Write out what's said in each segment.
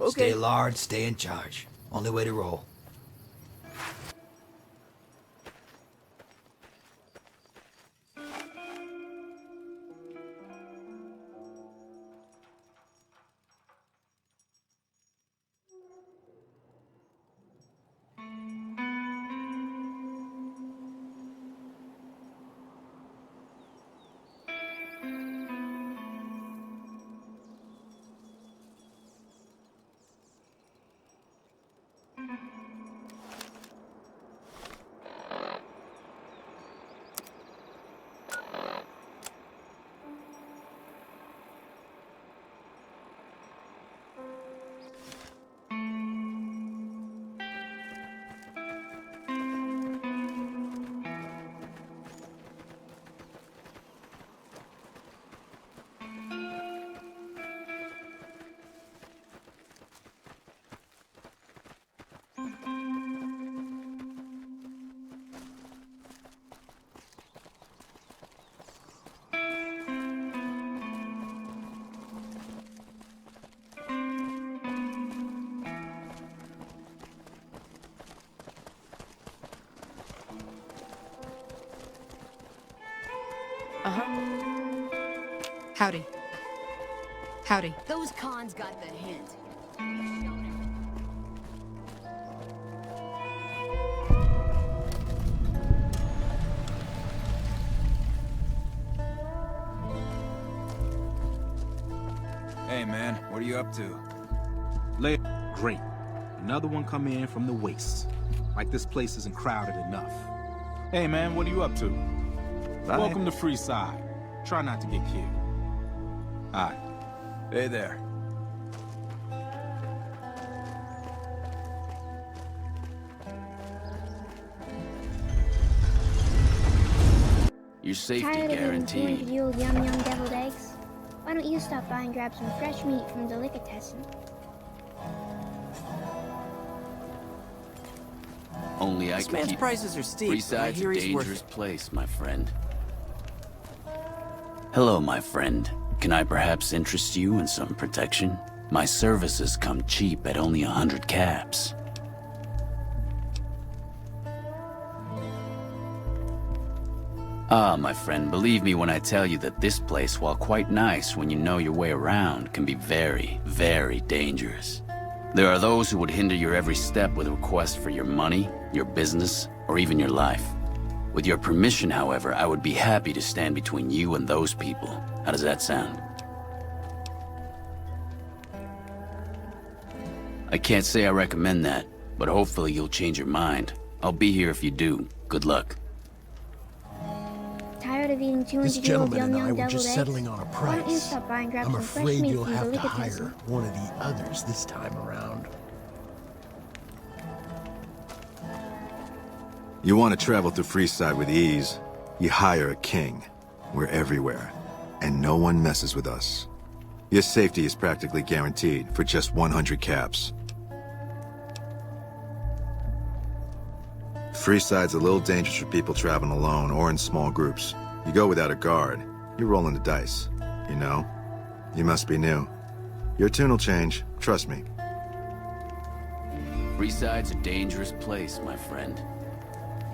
Okay. Stay large, stay in charge. Only way to roll. Howdy. Howdy. Those cons got the hint. Hey man, what are you up to? Great. Another one come in from the waste. Like this place isn't crowded enough. Hey man, what are you up to? Bye. Welcome to Freeside. Try not to get killed. Hi. Hey there. Your safety Tired of guaranteed. eating the old yum deviled eggs? Why don't you stop by and grab some fresh meat from Delicatessen? Only I This can man's keep... prices are steep. I Freeside's hear a he's worth dangerous it. place, my friend. Hello, my friend. Can I perhaps interest you in some protection? My services come cheap at only 100 caps. Ah, my friend, believe me when I tell you that this place, while quite nice when you know your way around, can be very, very dangerous. There are those who would hinder your every step with requests for your money, your business, or even your life. With your permission, however, I would be happy to stand between you and those people. How does that sound? I can't say I recommend that, but hopefully you'll change your mind. I'll be here if you do. Good luck. Tired of eating 200 This gentleman yum and I deviled were eggs? just settling on a Why don't you price. stop by and grab I'm some fresh afraid meat you'll from have to Delicatessen? hire one of the others this time around. You want to travel through Freeside with ease, you hire a king. We're everywhere, and no one messes with us. Your safety is practically guaranteed for just 100 caps. Freeside's a little dangerous for people traveling alone or in small groups. You go without a guard, you're rolling the dice. You know? You must be new. Your tune will change, trust me. Freeside's a dangerous place, my friend.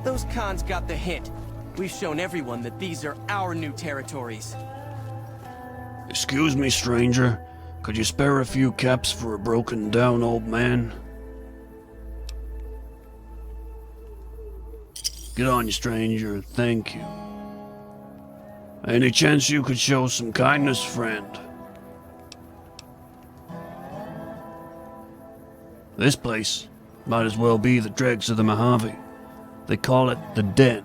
Those cons got the hint. We've shown everyone that these are our new territories. Excuse me, stranger. Could you spare a few caps for a broken down old man? Get on, you stranger. Thank you. Any chance you could show some kindness, friend? This place might as well be the dregs of the Mojave. They call it the Den.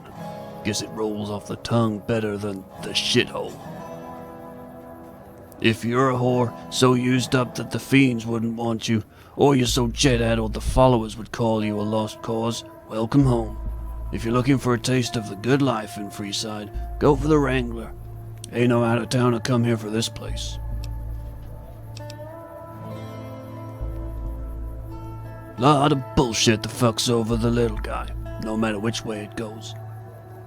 Guess it rolls off the tongue better than the shithole. If you're a whore so used up that the fiends wouldn't want you, or you're so jet-addled the followers would call you a lost cause, welcome home. If you're looking for a taste of the good life in Freeside, go for the Wrangler. Ain't no out-of-towner come here for this place. Lot of bullshit that fucks over the little guy, no matter which way it goes.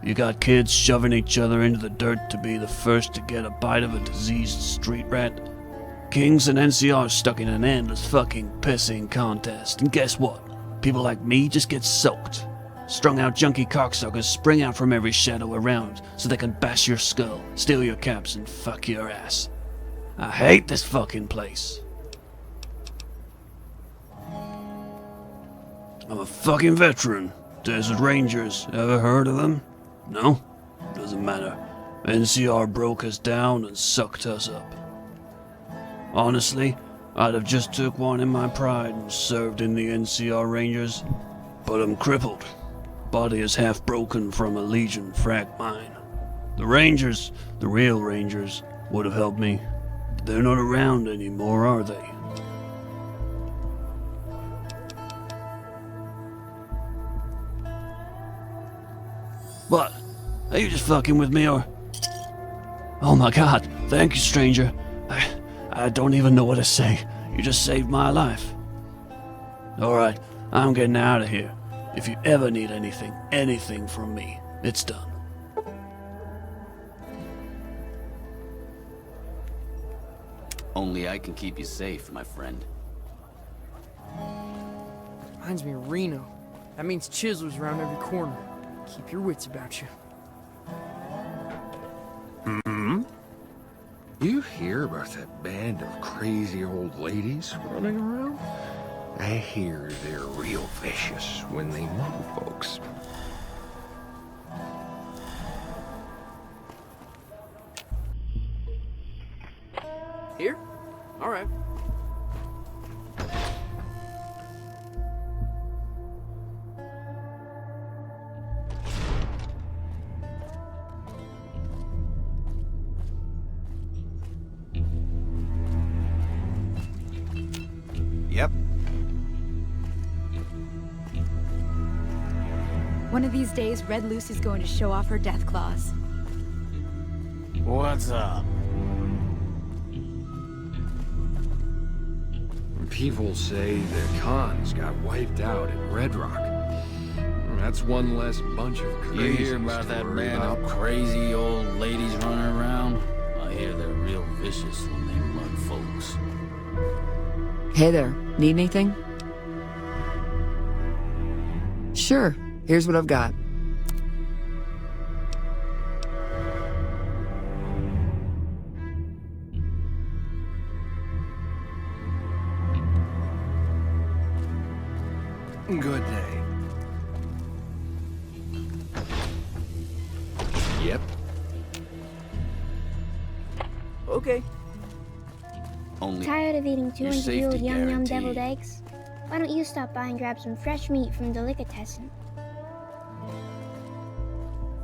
You got kids shoving each other into the dirt to be the first to get a bite of a diseased street rat. Kings and NCRs stuck in an endless fucking pissing contest. And guess what? People like me just get soaked. Strung out junkie cocksuckers spring out from every shadow around so they can bash your skull, steal your caps, and fuck your ass. I hate this fucking place. I'm a fucking veteran. Desert Rangers, ever heard of them? No? Doesn't matter. NCR broke us down and sucked us up. Honestly, I'd have just took one in my pride and served in the NCR Rangers, but I'm crippled. Body is half broken from a Legion frag mine. The Rangers, the real Rangers, would have helped me. They're not around anymore, are they? What? Are you just fucking with me, or... Oh my god, thank you, stranger. I don't even know what to say. You just saved my life. Alright, I'm getting out of here. If you ever need anything from me, it's done. Only I can keep you safe, my friend. Reminds me of Reno. That means Chisel's around every corner. Keep your wits about you. Hmm? You hear about that band of crazy old ladies running around? I hear they're real vicious when they know folks. Here? All right. Yep. One of these days, Red Lucy's going to show off her death claws. What's up? People say the cons got wiped out at Red Rock. That's one less bunch of crazy. You hear about that band of crazy old ladies running around? I hear they're real vicious when they mud folks. Hey there, need anything? Sure, here's what I've got. Good day. Yep. Okay. Only Tired of eating your 200-year-old safety yum-yum guaranteed. deviled eggs? Why don't you stop by and grab some fresh meat from Delicatessen?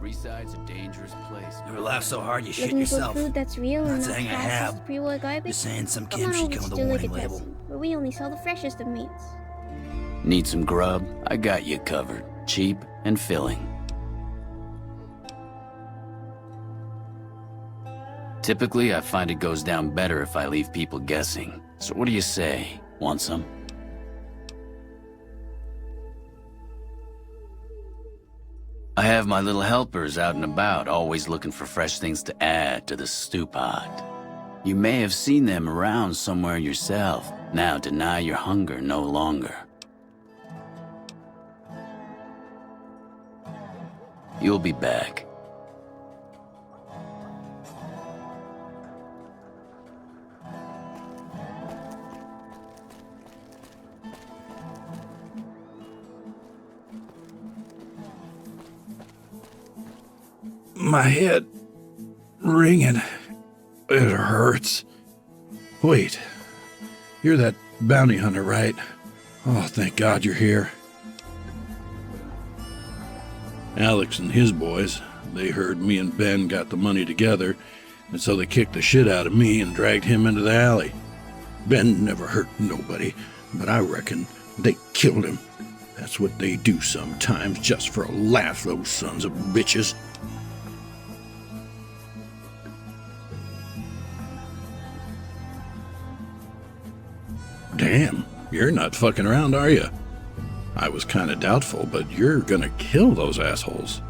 Freeside's a dangerous place. Never laughed so hard you shit Looking for yourself. food that's real Not and not saying I processed have. pre-war garbage? Just saying some Come kid on should over come to with a warning label. Delicatessen, where we only sell the freshest of meats. Need some grub? I got you covered. Cheap and filling. Typically, I find it goes down better if I leave people guessing. So what do you say? Want some? I have my little helpers out and about, always looking for fresh things to add to the stew pot. You may have seen them around somewhere yourself. Now deny your hunger no longer. You'll be back. My head ringing. It hurts. Wait, you're that bounty hunter, right? Oh, thank God you're here. Alex and his boys, they heard me and Ben got the money together, and so they kicked the shit out of me and dragged him into the alley. Ben never hurt nobody, but I reckon they killed him. That's what they do sometimes, just for a laugh, those sons of bitches. Damn, you're not fucking around, are you? I was kinda doubtful, but you're gonna kill those assholes.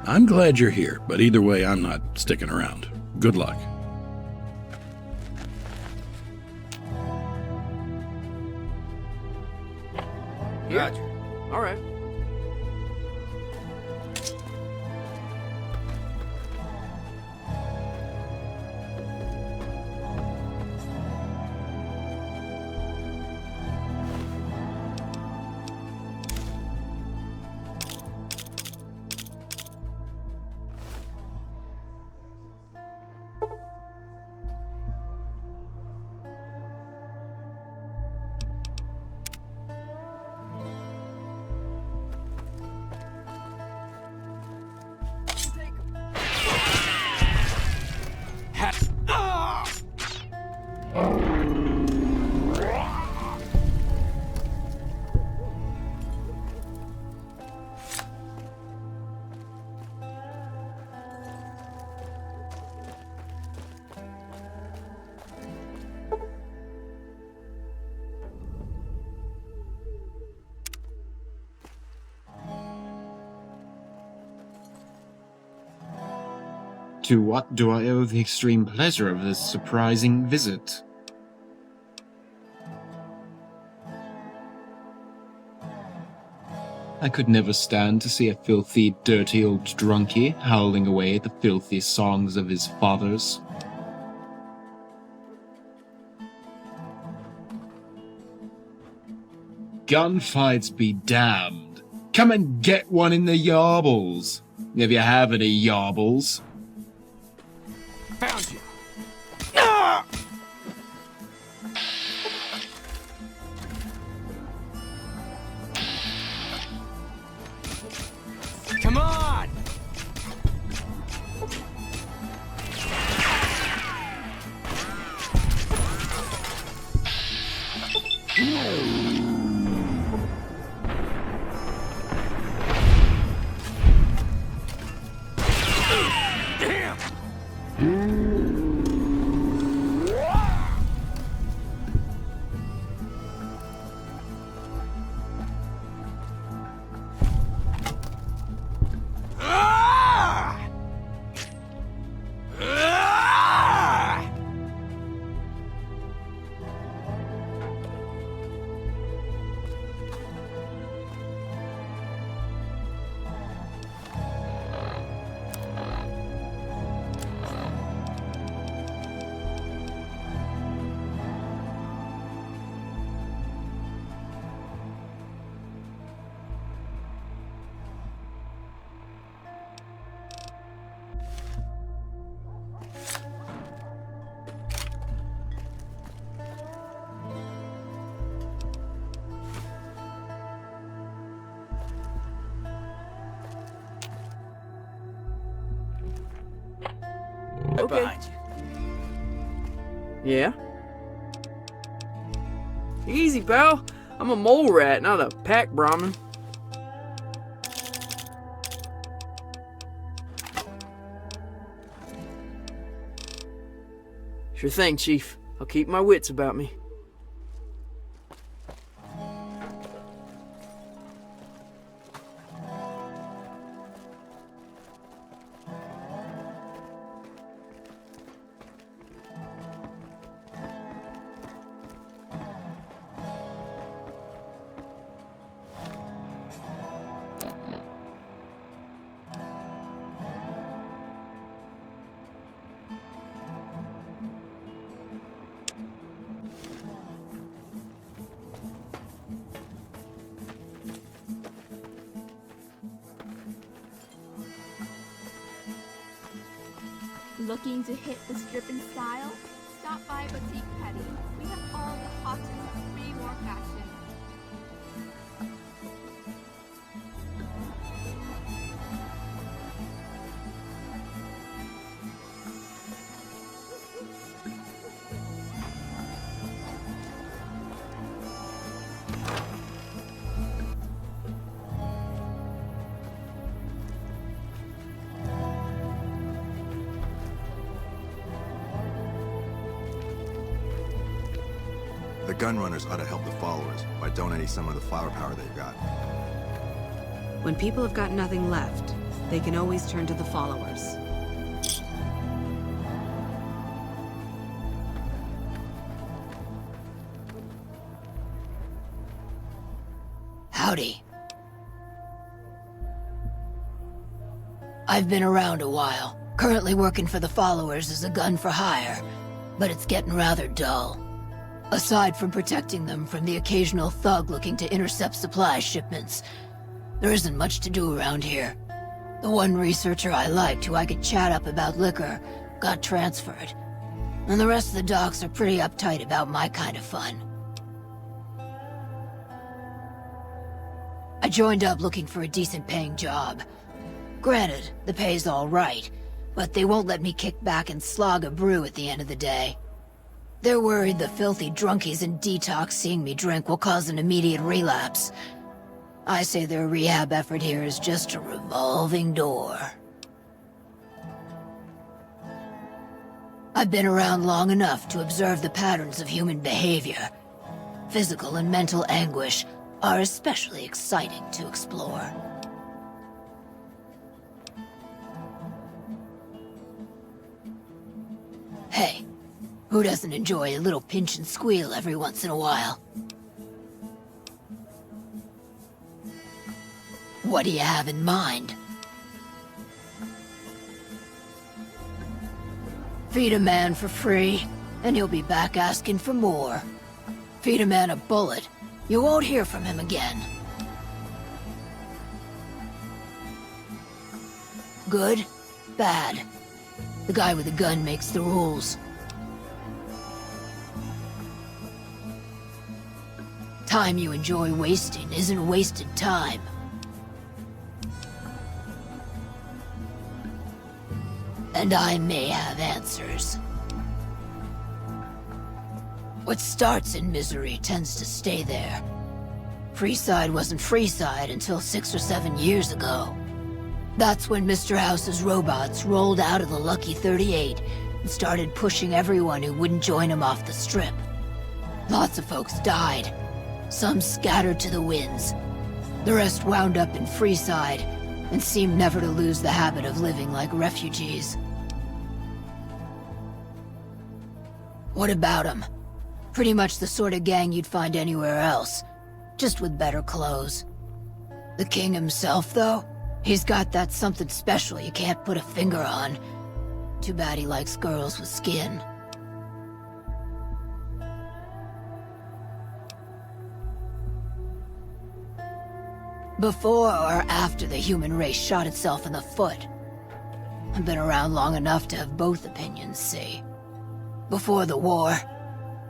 I'm glad you're here, but either way, I'm not sticking around. Good luck. Here? Roger. All right. To what do I owe the extreme pleasure of this surprising visit? I could never stand to see a filthy, dirty old drunkie howling away at the filthy songs of his fathers. Gunfights be damned. Come and get one in the yarbles, if you have any yarbles. Found you. Come on! Okay. Yeah? Easy, pal. I'm a mole rat, not a pack Brahmin. Sure thing, Chief. I'll keep my wits about me. Looking to hit the strip in style? Stop by Boutique Petty. We have all the hottest pre-war fashion. The gun runners ought to help the followers by donating some of the flower power they've got. When people have got nothing left, they can always turn to the followers. How Howdy. I've been around a while, currently working for the followers as a gun for hire, but it's getting rather dull. Aside from protecting them from the occasional thug looking to intercept supply shipments, there isn't much to do around here. The one researcher I liked who I could chat up about liquor got transferred, and the rest of the docs are pretty uptight about my kind of fun. I joined up looking for a decent paying job. Granted, the pay's all right, but they won't let me kick back and slog a brew at the end of the day. They're worried the filthy drunkies in detox seeing me drink will cause an immediate relapse. I say their rehab effort here is just a revolving door. I've been around long enough to observe the patterns of human behavior. Physical and mental anguish are especially exciting to explore. Hey, who doesn't enjoy a little pinch and squeal every once in a while? What do you have in mind? Feed a man for free, and he'll be back asking for more. Feed a man a bullet, you won't hear from him again. Good? Bad? The guy with the gun makes the rules. Time you enjoy wasting isn't wasted time. And I may have answers. What starts in misery tends to stay there. Freeside wasn't Freeside until 6 or 7 years ago. That's when Mr. House's robots rolled out of the Lucky 38 and started pushing everyone who wouldn't join him off the strip. Lots of folks died. Some scattered to the winds. The rest wound up in Freeside and seemed never to lose the habit of living like refugees. What about them? Pretty much the sort of gang you'd find anywhere else, just with better clothes. The king himself, though? He's got that something special you can't put a finger on. Too bad he likes girls with skin. Before or after the human race shot itself in the foot? I've been around long enough to have both opinions, see. Before the war,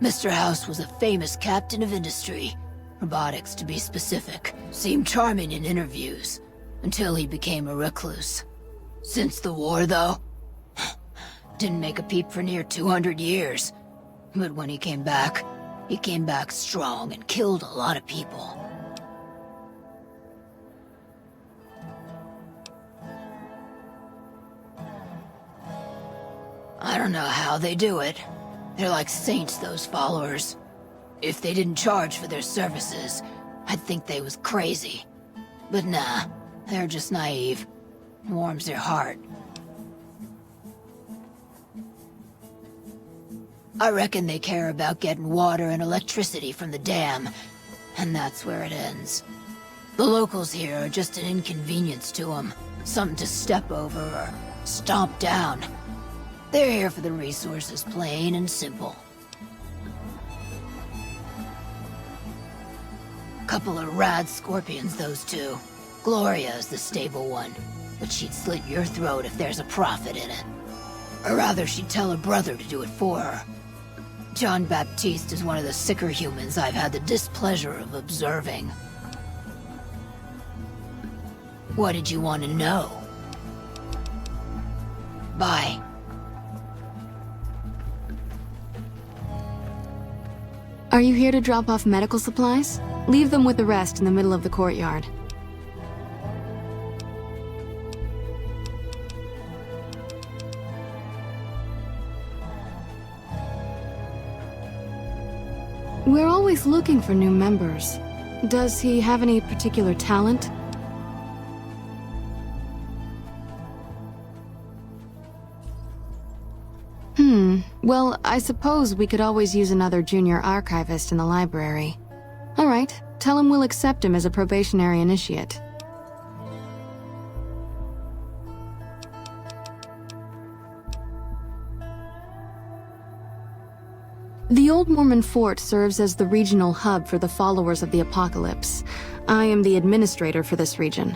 Mr. House was a famous captain of industry, robotics to be specific. Seemed charming in interviews, until he became a recluse. Since the war, though, didn't make a peep for near 200 years. But when he came back strong and killed a lot of people. I don't know how they do it. They're like saints, those followers. If they didn't charge for their services, I'd think they was crazy. But nah, they're just naive. Warms their heart. I reckon they care about getting water and electricity from the dam, and that's where it ends. The locals here are just an inconvenience to them, something to step over or stomp down. They're here for the resources, plain and simple. Couple of rad scorpions, those two. Gloria is the stable one, but she'd slit your throat if there's a profit in it. Or rather, she'd tell her brother to do it for her. John Baptiste is one of the sicker humans I've had the displeasure of observing. What did you want to know? Bye. Are you here to drop off medical supplies? Leave them with the rest in the middle of the courtyard. We're always looking for new members. Does he have any particular talent? Well, I suppose we could always use another junior archivist in the library. All right, tell him we'll accept him as a probationary initiate. The Old Mormon Fort serves as the regional hub for the followers of the Apocalypse. I am the administrator for this region.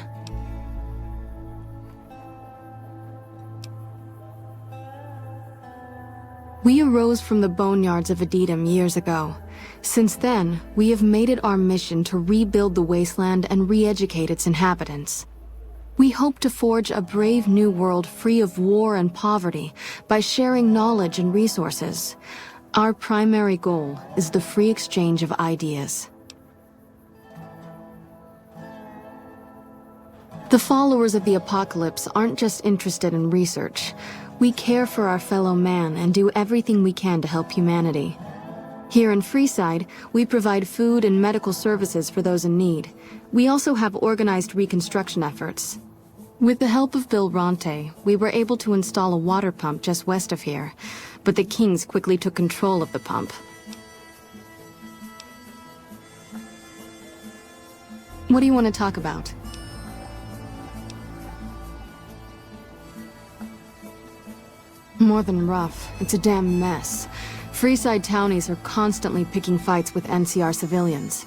We arose from the boneyards of Edom years ago. Since then, we have made it our mission to rebuild the wasteland and re-educate its inhabitants. We hope to forge a brave new world free of war and poverty by sharing knowledge and resources. Our primary goal is the free exchange of ideas. The followers of the Apocalypse aren't just interested in research. We care for our fellow man and do everything we can to help humanity. Here in Freeside, we provide food and medical services for those in need. We also have organized reconstruction efforts. With the help of Bill Ronte, we were able to install a water pump just west of here, but the Kings quickly took control of the pump. What do you want to talk about? More than rough, it's a damn mess. Freeside townies are constantly picking fights with NCR civilians.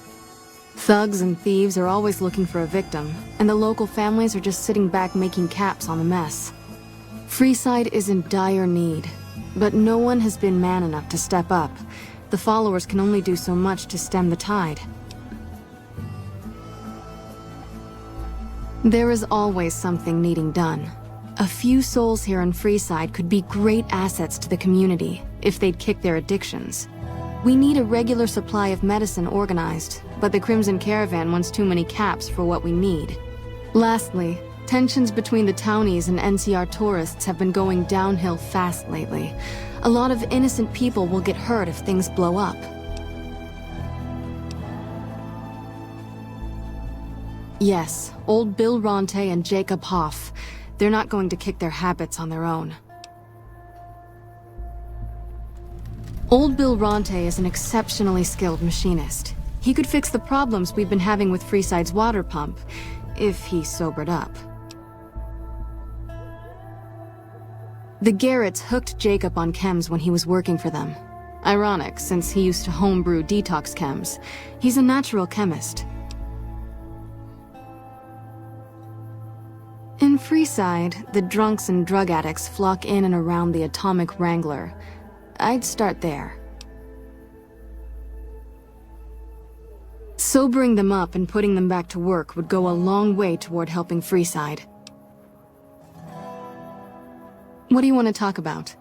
Thugs and thieves are always looking for a victim, and the local families are just sitting back making caps on the mess. Freeside is in dire need, but no one has been man enough to step up. The followers can only do so much to stem the tide. There is always something needing done. A few souls here in Freeside could be great assets to the community if they'd kick their addictions. We need a regular supply of medicine organized, but the Crimson Caravan wants too many caps for what we need. Lastly, tensions between the townies and NCR tourists have been going downhill fast lately. A lot of innocent people will get hurt if things blow up. Yes, old Bill Ronte and Jacob Hoff. They're not going to kick their habits on their own. Old Bill Ronte is an exceptionally skilled machinist. He could fix the problems we've been having with Freeside's water pump, if he sobered up. The Garrets hooked Jacob on chems when he was working for them. Ironic, since he used to homebrew detox chems. He's a natural chemist. In Freeside, the drunks and drug addicts flock in and around the Atomic Wrangler. I'd start there. Sobering them up and putting them back to work would go a long way toward helping Freeside. What do you want to talk about?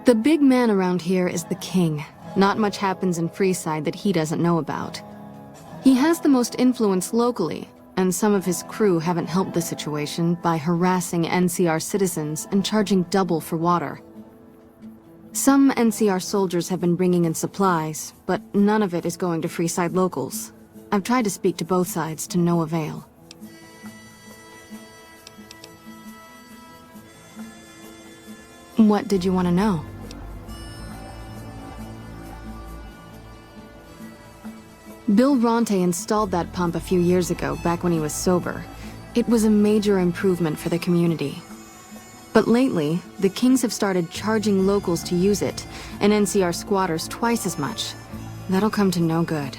The big man around here is the king. Not much happens in Freeside that he doesn't know about. He has the most influence locally, and some of his crew haven't helped the situation by harassing NCR citizens and charging double for water. Some NCR soldiers have been bringing in supplies, but none of it is going to Freeside locals. I've tried to speak to both sides to no avail. What did you want to know? Bill Ronte installed that pump a few years ago, back when he was sober. It was a major improvement for the community. But lately, the Kings have started charging locals to use it, and NCR squatters twice as much. That'll come to no good.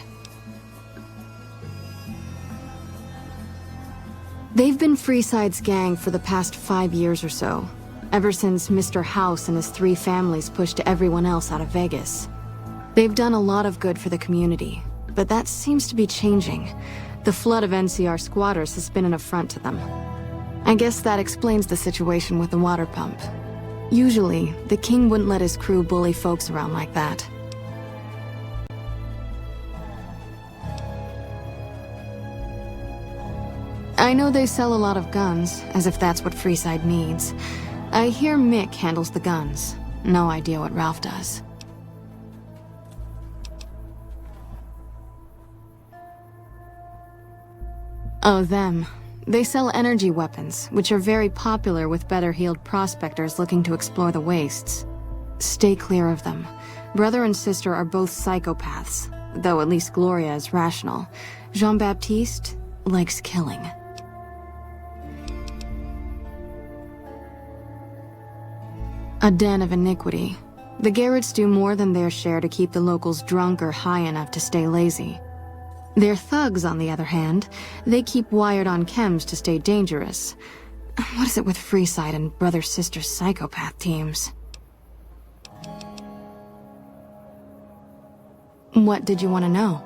They've been Freeside's gang for the past 5 years or so, ever since Mr. House and his 3 families pushed everyone else out of Vegas. They've done a lot of good for the community, but that seems to be changing. The flood of NCR squatters has been an affront to them. I guess that explains the situation with the water pump. Usually, the king wouldn't let his crew bully folks around like that. I know they sell a lot of guns, as if that's what Freeside needs. I hear Mick handles the guns. No idea what Ralph does. Oh, them. They sell energy weapons, which are very popular with better-heeled prospectors looking to explore the wastes. Stay clear of them. Brother and sister are both psychopaths, though at least Gloria is rational. Jean-Baptiste likes killing. A den of iniquity. The Garrets do more than their share to keep the locals drunk or high enough to stay lazy. Their thugs, on the other hand, they keep wired on chems to stay dangerous. What is it with Freeside and brother-sister psychopath teams? What did you want to know?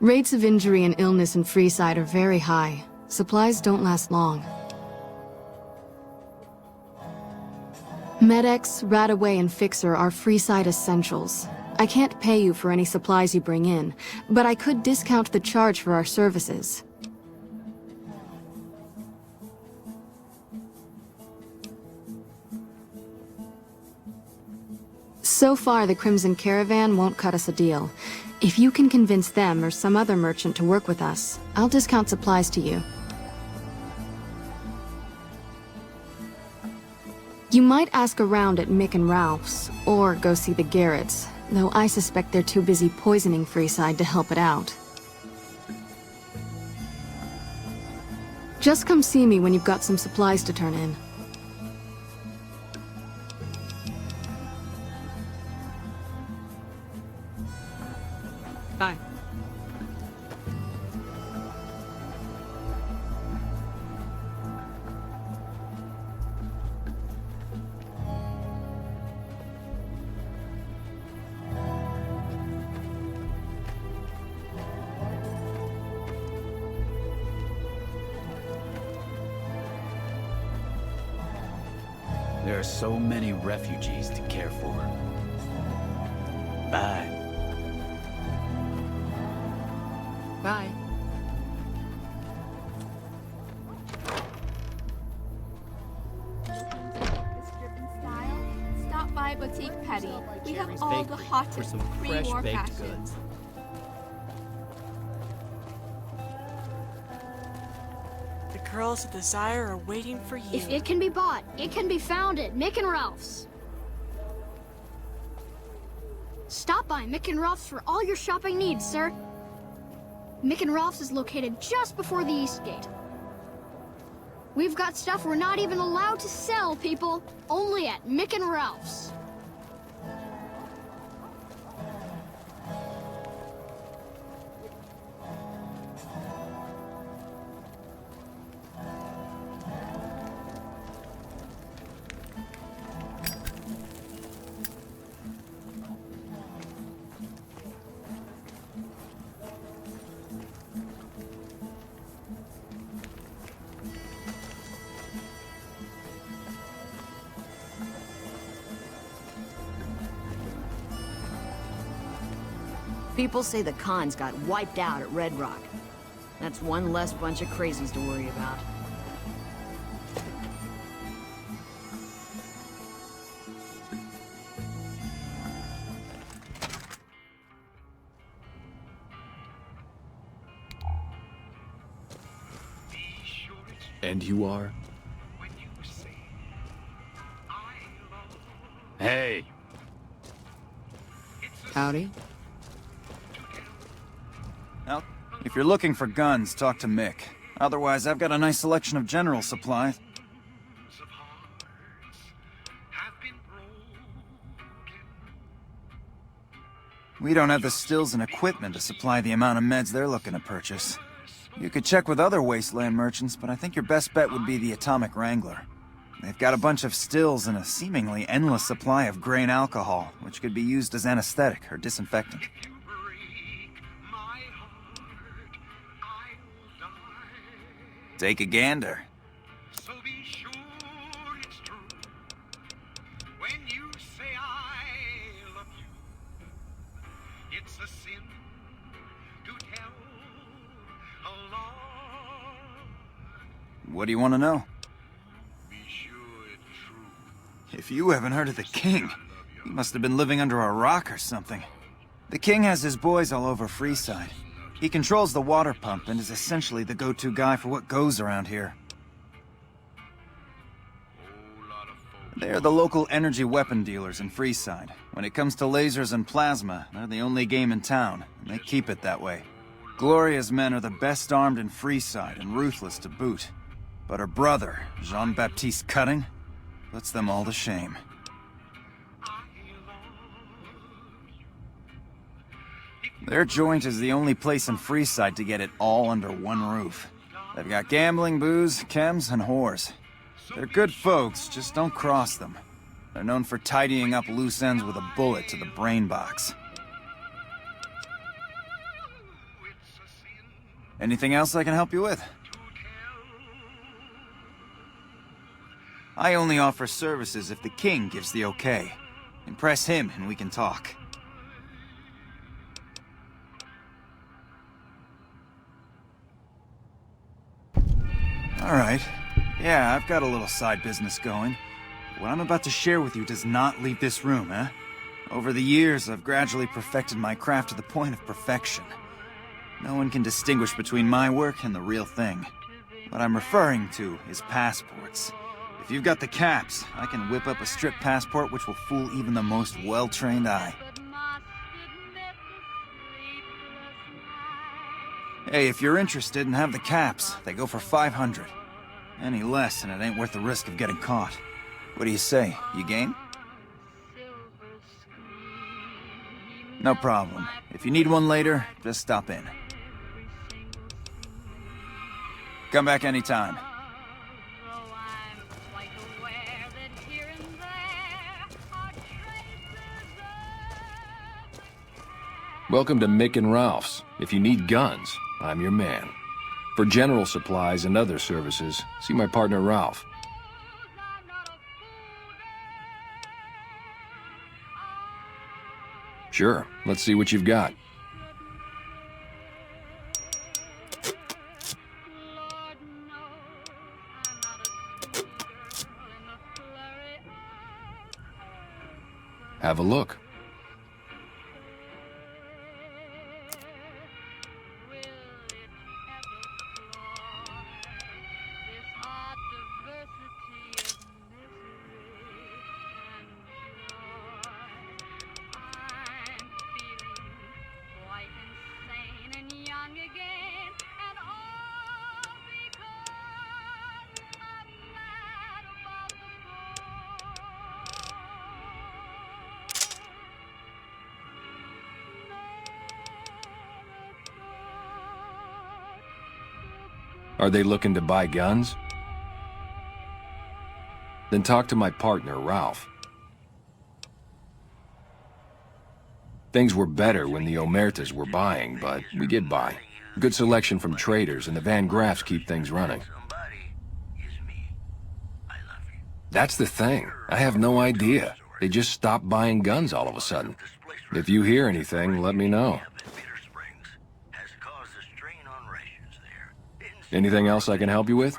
Rates of injury and illness in Freeside are very high. Supplies don't last long. Med-X, Radaway, and Fixer are Freeside essentials. I can't pay you for any supplies you bring in, but I could discount the charge for our services. So far, the Crimson Caravan won't cut us a deal. If you can convince them or some other merchant to work with us, I'll discount supplies to you. You might ask around at Mick and Ralph's, or go see the Garrets, though I suspect they're too busy poisoning Freeside to help it out. Just come see me when you've got some supplies to turn in. Bye. There are so many refugees to care for. Bye. Bye. This dripping style? Stop by Boutique Petty. We have all the hottest pre-war fashions. The girls of Desire are waiting for you. If it can be bought, it can be found at Mick and Ralph's. Stop by Mick and Ralph's for all your shopping needs, sir. Mick and Ralph's is located just before the East Gate. We've got stuff we're not even allowed to sell, people. Only at Mick and Ralph's. People say the cons got wiped out at Red Rock. That's one less bunch of crazies to worry about. And you are? Hey! Howdy. Well, if you're looking for guns, talk to Mick. Otherwise, I've got a nice selection of general supplies. We don't have the stills and equipment to supply the amount of meds they're looking to purchase. You could check with other wasteland merchants, but I think your best bet would be the Atomic Wrangler. They've got a bunch of stills and a seemingly endless supply of grain alcohol, which could be used as anesthetic or disinfectant. Take a gander. So be sure it's true when you say I love you. It's a sin to tell a lie. What do you want to know? If you haven't heard of the King, you must have been living under a rock or something. The King has his boys all over Freeside. He controls the water pump and is essentially the go-to guy for what goes around here. They're the local energy weapon dealers in Freeside. When it comes to lasers and plasma, they're the only game in town, and they keep it that way. Gloria's men are the best armed in Freeside and ruthless to boot. But her brother, Jean-Baptiste Cutting, puts them all to shame. Their joint is the only place in Freeside to get it all under one roof. They've got gambling, booze, chems, and whores. They're good folks, just don't cross them. They're known for tidying up loose ends with a bullet to the brain box. Anything else I can help you with? I only offer services if the king gives the okay. Impress him and we can talk. Alright. Yeah, I've got a little side business going. What I'm about to share with you does not leave this room, eh? Over the years, I've gradually perfected my craft to the point of perfection. No one can distinguish between my work and the real thing. What I'm referring to is passports. If you've got the caps, I can whip up a strip passport which will fool even the most well-trained eye. Hey, if you're interested and have the caps, they go for 500. Any less and it ain't worth the risk of getting caught. What do you say? You game? No problem. If you need one later, just stop in. Come back anytime. Welcome to Mick and Ralph's. If you need guns, I'm your man. For general supplies and other services, see my partner Ralph. Sure, let's see what you've got. Have a look. Are they looking to buy guns? Then talk to my partner, Ralph. Things were better when the Omertas were buying, but we get by. Good selection from traders, and the Van Graffs keep things running. That's the thing. I have no idea. They just stopped buying guns all of a sudden. If you hear anything, let me know. Anything else I can help you with?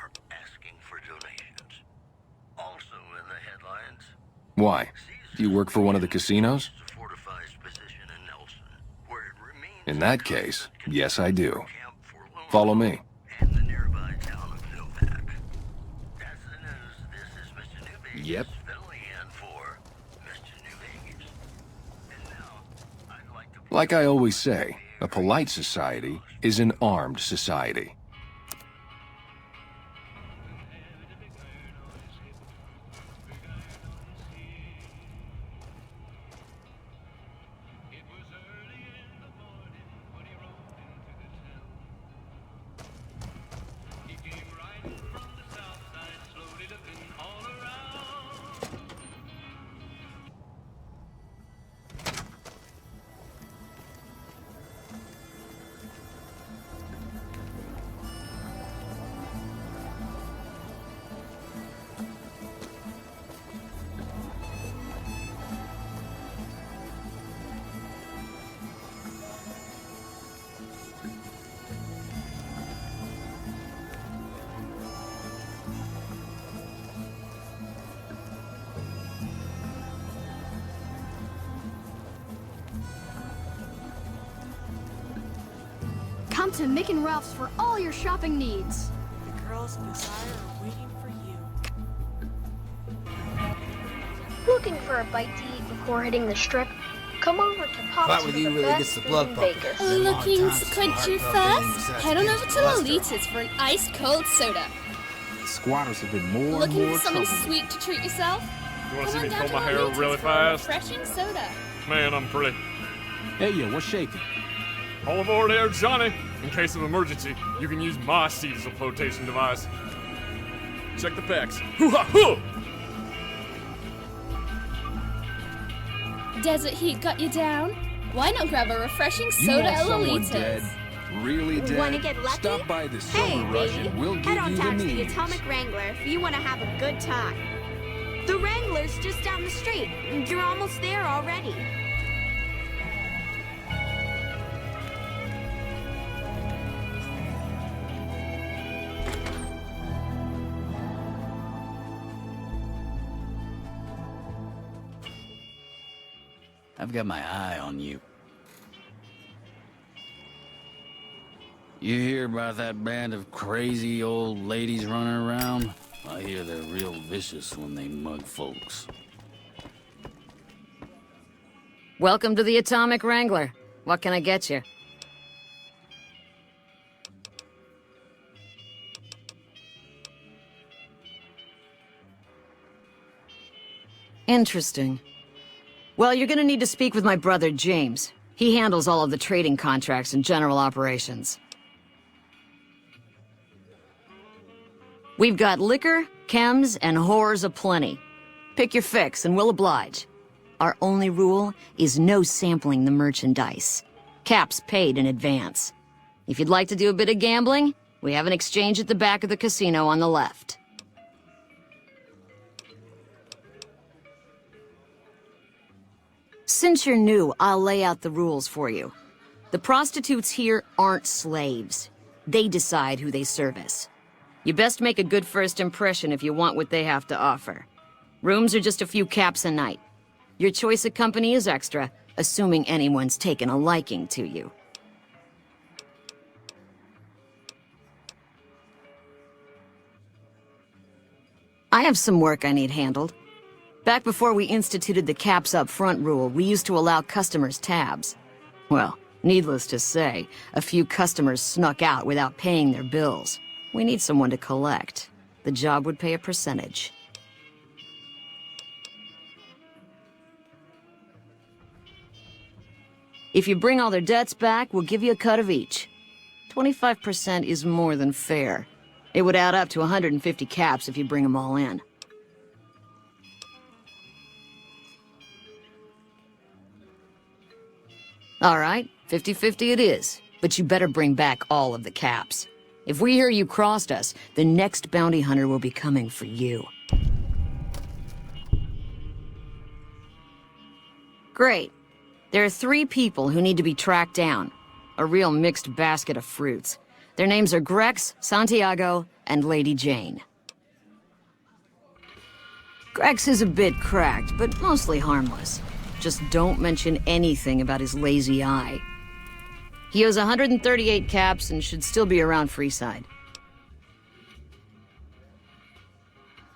Why? Do you work for one of the casinos? In that case, yes I do. Follow me. Yep. Like I always say, a polite society is an armed society. Come to Mick and Ralph's for all your shopping needs. The girls of Desire are waiting for you. Looking for a bite to eat before hitting the strip? Come over to Pop's with for you the really best gets the food blood in pumping. Vegas. Looking to quench your thirst? Head on over to Lolita's for an ice-cold soda. The squatters have been more Looking and more for something trouble. sweet to treat yourself? You want to Come see me on down comb my to hair Lolita's really for a fast? refreshing soda. Man, I'm pretty. Hey, yo, what's shaking? All aboard there, Johnny. In case of emergency, you can use my seat as a flotation device. Check the packs. Hoo-ha-hoo! Desert heat got you down? Why not grab a refreshing soda at Lolita's? Really dead? Wanna get lucky? Stop by the Hey, Silver Rush baby. and we'll give Head on you the down to the needs. Atomic Wrangler if you want to have a good time. The Wrangler's just down the street. You're almost there already. I've got my eye on you. You hear about that band of crazy old ladies running around? I hear they're real vicious when they mug folks. Welcome to the Atomic Wrangler. What can I get you? Interesting. Well, you're gonna need to speak with my brother, James. He handles all of the trading contracts and general operations. We've got liquor, chems, and whores aplenty. Pick your fix, and we'll oblige. Our only rule is no sampling the merchandise. Caps paid in advance. If you'd like to do a bit of gambling, we have an exchange at the back of the casino on the left. Since you're new, I'll lay out the rules for you. The prostitutes here aren't slaves. They decide who they service. You best make a good first impression if you want what they have to offer. Rooms are just a few caps a night. Your choice of company is extra, assuming anyone's taken a liking to you. I have some work I need handled. Back before we instituted the caps up front rule, we used to allow customers tabs. Well, needless to say, a few customers snuck out without paying their bills. We need someone to collect. The job would pay a percentage. If you bring all their debts back, we'll give you a cut of each. 25% is more than fair. It would add up to 150 caps if you bring them all in. All right, 50-50 it is, but you better bring back all of the caps. If we hear you crossed us, the next bounty hunter will be coming for you. Great. There are 3 people who need to be tracked down. A real mixed basket of fruits. Their names are Grecks, Santiago, and Lady Jane. Grecks is a bit cracked, but mostly harmless. Just don't mention anything about his lazy eye. He owes 138 caps and should still be around Freeside.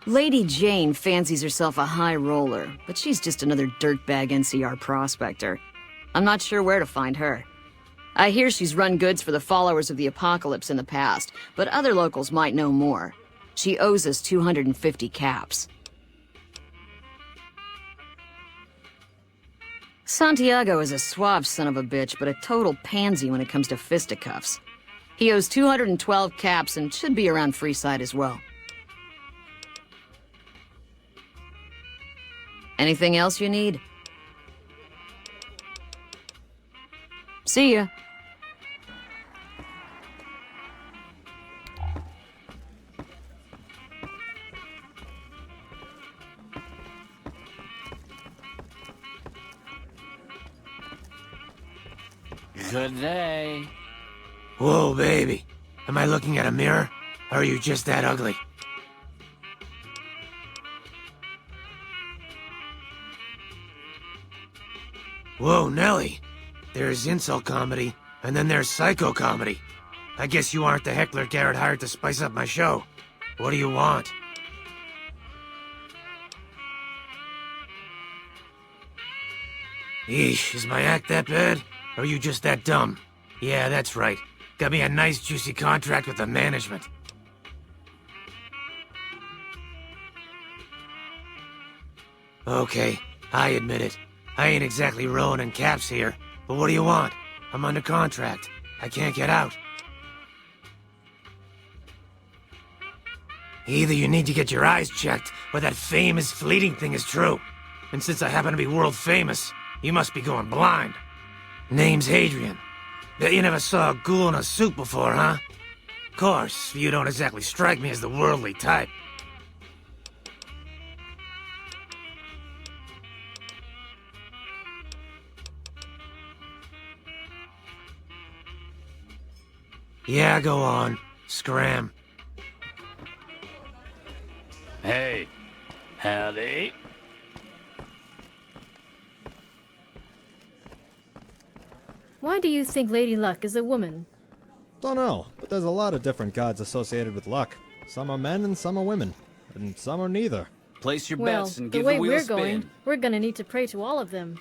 Lady Jane fancies herself a high roller, but she's just another dirtbag NCR prospector. I'm not sure where to find her. I hear she's run goods for the followers of the apocalypse in the past, but other locals might know more. She owes us 250 caps. Santiago is a suave son of a bitch, but a total pansy when it comes to fisticuffs. He owes 212 caps and should be around Freeside as well. Anything else you need? See ya. Good day. Whoa, baby. Am I looking at a mirror? Or are you just that ugly? Whoa, Nelly. There's insult comedy, and then there's psycho comedy. I guess you aren't the heckler Garret hired to spice up my show. What do you want? Eesh, is my act that bad? Or are you just that dumb? Yeah, that's right. Got me a nice juicy contract with the management. Okay, I admit it. I ain't exactly rowing in caps here, but what do you want? I'm under contract. I can't get out. Either you need to get your eyes checked, or that famous fleeting thing is true. And since I happen to be world famous, you must be going blind. Name's Hadrian. Bet you never saw a ghoul in a suit before, huh? Course, you don't exactly strike me as the worldly type. Yeah, go on. Scram. Hey. Howdy. Why do you think Lady Luck is a woman? Don't know, but there's a lot of different gods associated with luck. Some are men and some are women, and some are neither. Place your Well, bets and the give way the wheel we're a spin. going, we're gonna need to pray to all of them.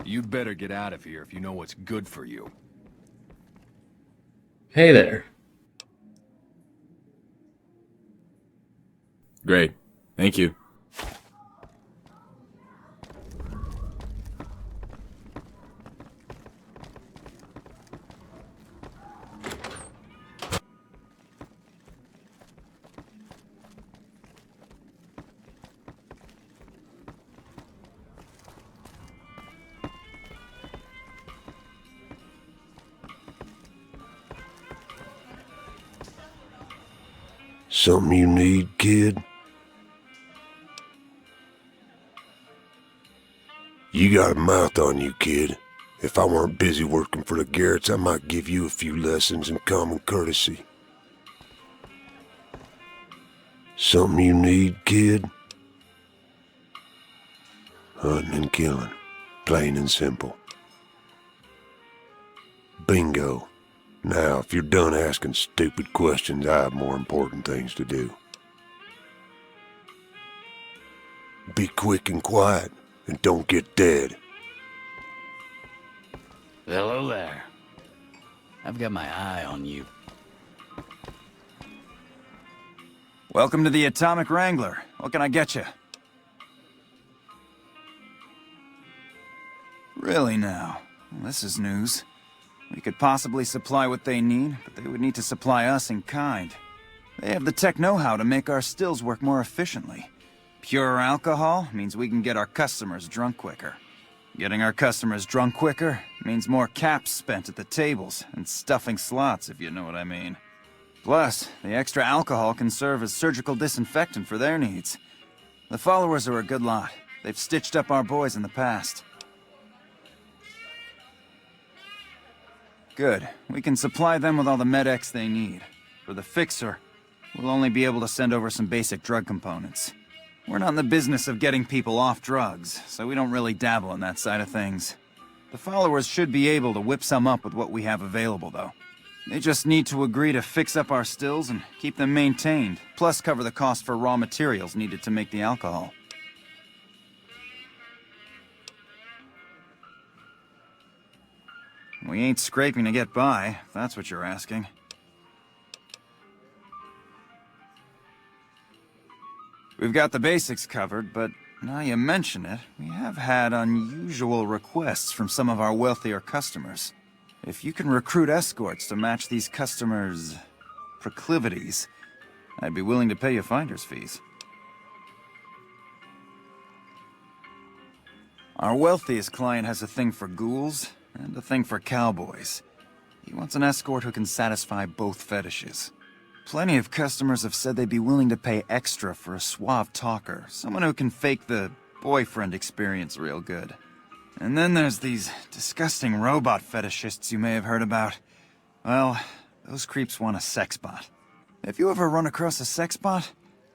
You'd better get out of here if you know what's good for you. Hey there. Great. Thank you. Something you need, kid? You got a mouth on you, kid. If I weren't busy working for the Garrets, I might give you a few lessons in common courtesy. Something you need, kid? Hunting and killing. Plain and simple. Bingo. Now, if you're done asking stupid questions, I have more important things to do. Be quick and quiet, and don't get dead. Hello there. I've got my eye on you. Welcome to the Atomic Wrangler. What can I get you? Really now? Well, this is news. We could possibly supply what they need, but they would need to supply us in kind. They have the tech know-how to make our stills work more efficiently. Pure alcohol means we can get our customers drunk quicker. Getting our customers drunk quicker means more caps spent at the tables and stuffing slots, if you know what I mean. Plus, the extra alcohol can serve as surgical disinfectant for their needs. The followers are a good lot. They've stitched up our boys in the past. Good. We can supply them with all the med-X they need. For the fixer, we'll only be able to send over some basic drug components. We're not in the business of getting people off drugs, so we don't really dabble in that side of things. The followers should be able to whip some up with what we have available, though. They just need to agree to fix up our stills and keep them maintained, plus cover the cost for raw materials needed to make the alcohol. We ain't scraping to get by, if that's what you're asking. We've got the basics covered, but now you mention it, we have had unusual requests from some of our wealthier customers. If you can recruit escorts to match these customers' proclivities, I'd be willing to pay you finder's fees. Our wealthiest client has a thing for ghouls and a thing for cowboys. He wants an escort who can satisfy both fetishes. Plenty of customers have said they'd be willing to pay extra for a suave talker, someone who can fake the boyfriend experience real good. And then there's these disgusting robot fetishists you may have heard about. Well, those creeps want a sex bot. If you ever run across a sex bot,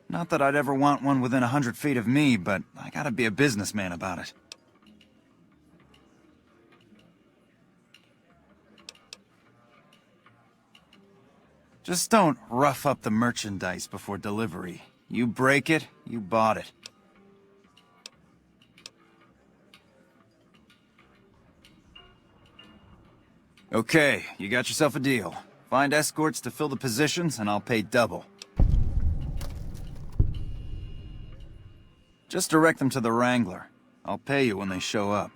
not that I'd ever want one within 100 feet of me, but I gotta be a businessman about it. Just don't rough up the merchandise before delivery. You break it, you bought it. Okay, you got yourself a deal. Find escorts to fill the positions, and I'll pay double. Just direct them to the Wrangler. I'll pay you when they show up.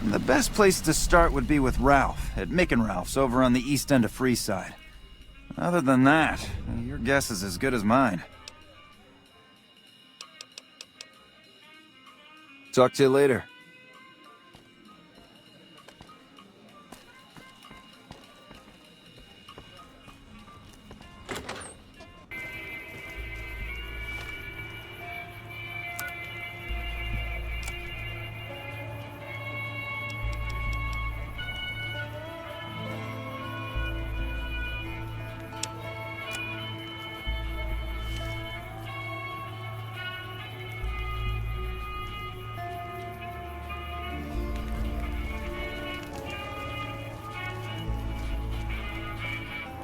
The best place to start would be with Ralph, at Mick and Ralph's over on the east end of Freeside. Other than that, your guess is as good as mine. Talk to you later.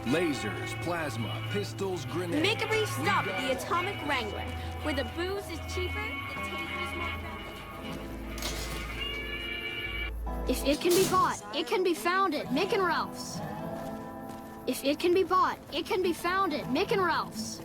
Lasers, plasma, pistols, grenades. Make a brief stop at the Atomic Wrangler, where the booze is cheaper, the taser's more valuable. If it can be bought, it can be found at Mick and Ralph's. If it can be bought, it can be found at Mick and Ralph's.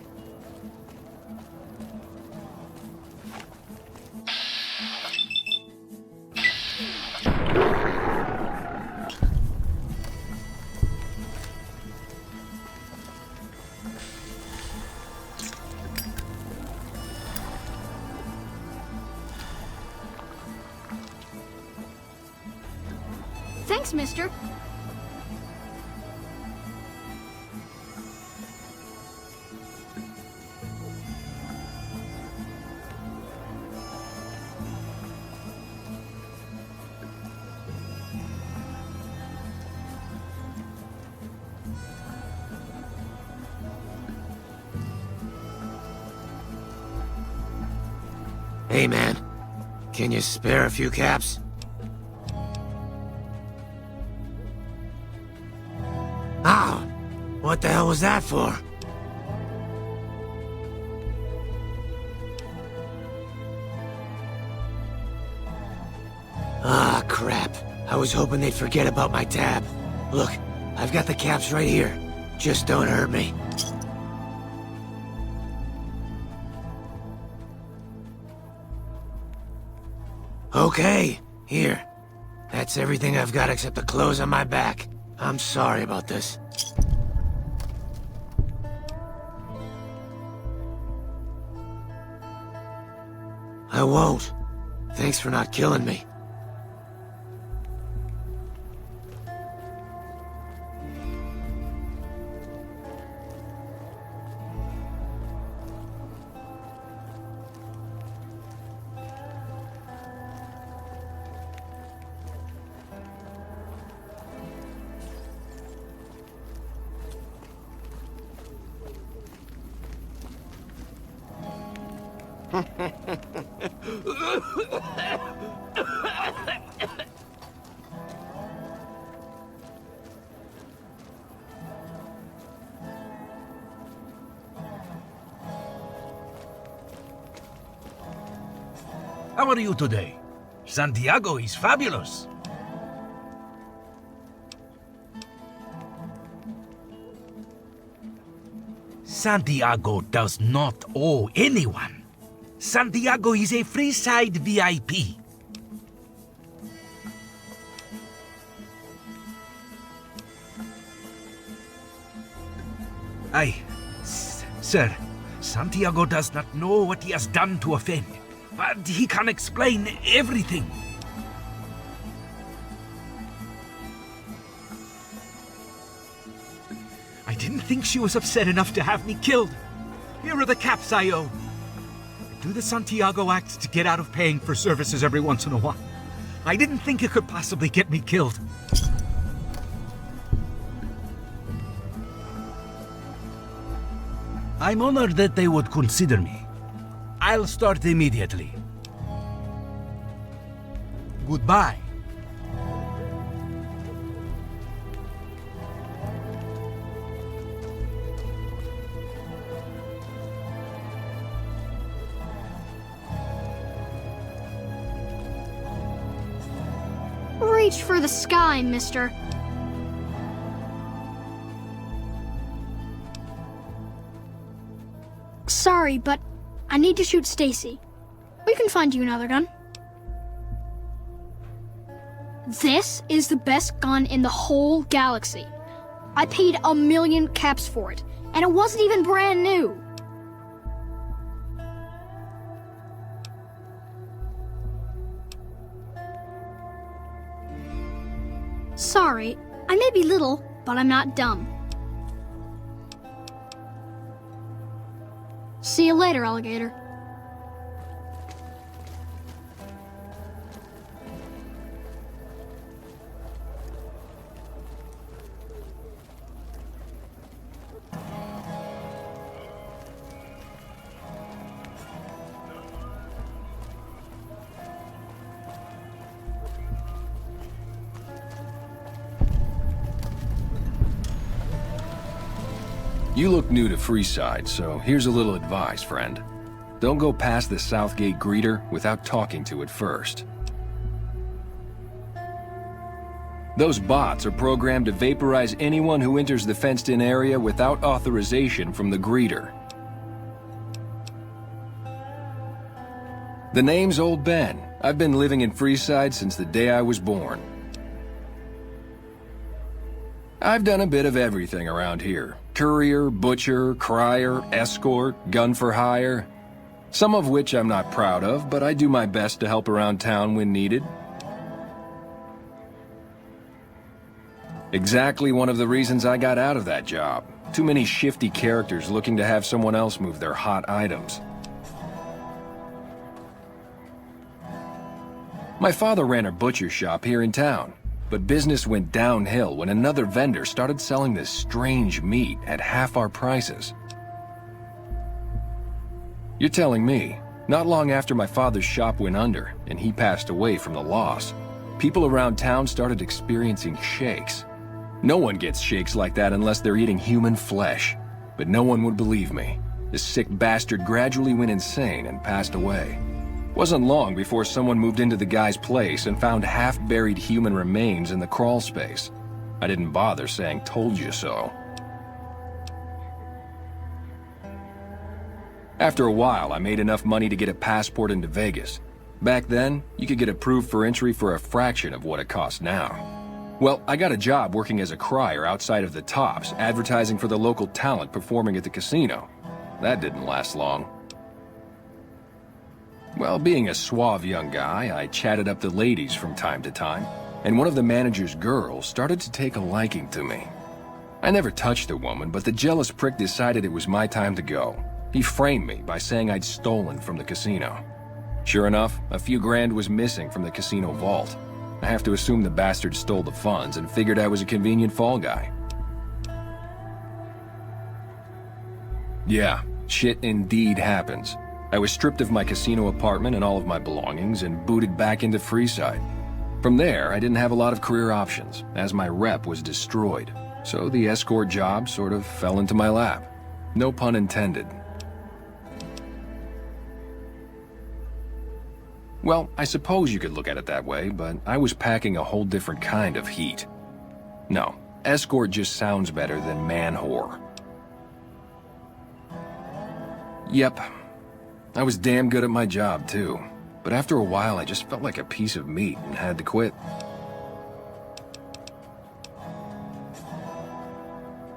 Thanks, mister. Hey, man. Can you spare a few caps? Ow! What the hell was that for? Ah, crap. I was hoping they'd forget about my tab. Look, I've got the caps right here. Just don't hurt me. Okay, here. That's everything I've got except the clothes on my back. I'm sorry about this. I won't. Thanks for not killing me. How are you today? Santiago is fabulous. Santiago does not owe anyone. Santiago is a Freeside VIP. Sir, Santiago does not know what he has done to offend, but he can explain everything. didn't think she was upset enough to have me killed. Here are the caps I owe. I do the Santiago act to get out of paying for services every once in a while. I didn't think it could possibly get me killed. I'm honored that they would consider me. I'll start immediately. Goodbye. Reach for the sky, mister. Sorry, but I need to shoot Stacy. We can find you another gun. This is the best gun in the whole galaxy. I paid 1,000,000 caps for it, and it wasn't even brand new. Sorry, I may be little, but I'm not dumb. See you later, alligator. You look new to Freeside, so here's a little advice, friend. Don't go past the Southgate greeter without talking to it first. Those bots are programmed to vaporize anyone who enters the fenced-in area without authorization from the greeter. The name's Old Ben. I've been living in Freeside since the day I was born. I've done a bit of everything around here. Courier, butcher, crier, escort, gun for hire. Some of which I'm not proud of, but I do my best to help around town when needed. Exactly one of the reasons I got out of that job. Too many shifty characters looking to have someone else move their hot items. My father ran a butcher shop here in town. But business went downhill when another vendor started selling this strange meat at half our prices. You're telling me, not long after my father's shop went under and he passed away from the loss, people around town started experiencing shakes. No one gets shakes like that unless they're eating human flesh. But no one would believe me. The sick bastard gradually went insane and passed away. Wasn't long before someone moved into the guy's place and found half-buried human remains in the crawl space. I didn't bother saying "told you so." After a while, I made enough money to get a passport into Vegas. Back then, you could get approved for entry for a fraction of what it costs now. Well, I got a job working as a crier outside of the Tops, advertising for the local talent performing at the casino. That didn't last long. Well, being a suave young guy, I chatted up the ladies from time to time, and one of the manager's girls started to take a liking to me. I never touched the woman, but the jealous prick decided it was my time to go. He framed me by saying I'd stolen from the casino. Sure enough, a few grand was missing from the casino vault. I have to assume the bastard stole the funds and figured I was a convenient fall guy. Yeah, shit indeed happens. I was stripped of my casino apartment and all of my belongings and booted back into Freeside. From there, I didn't have a lot of career options, as my rep was destroyed. So the escort job sort of fell into my lap. No pun intended. Well, I suppose you could look at it that way, but I was packing a whole different kind of heat. No, escort just sounds better than man-whore. Yep. I was damn good at my job, too. But after a while, I just felt like a piece of meat and had to quit.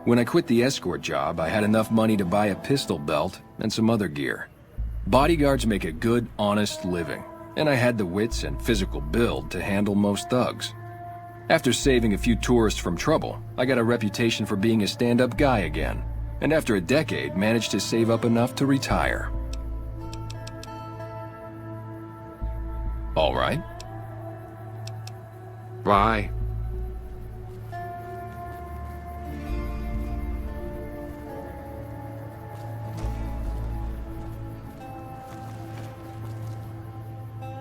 When I quit the escort job, I had enough money to buy a pistol belt and some other gear. Bodyguards make a good, honest living, and I had the wits and physical build to handle most thugs. After saving a few tourists from trouble, I got a reputation for being a stand-up guy again. And after a decade, managed to save up enough to retire. All right. Bye.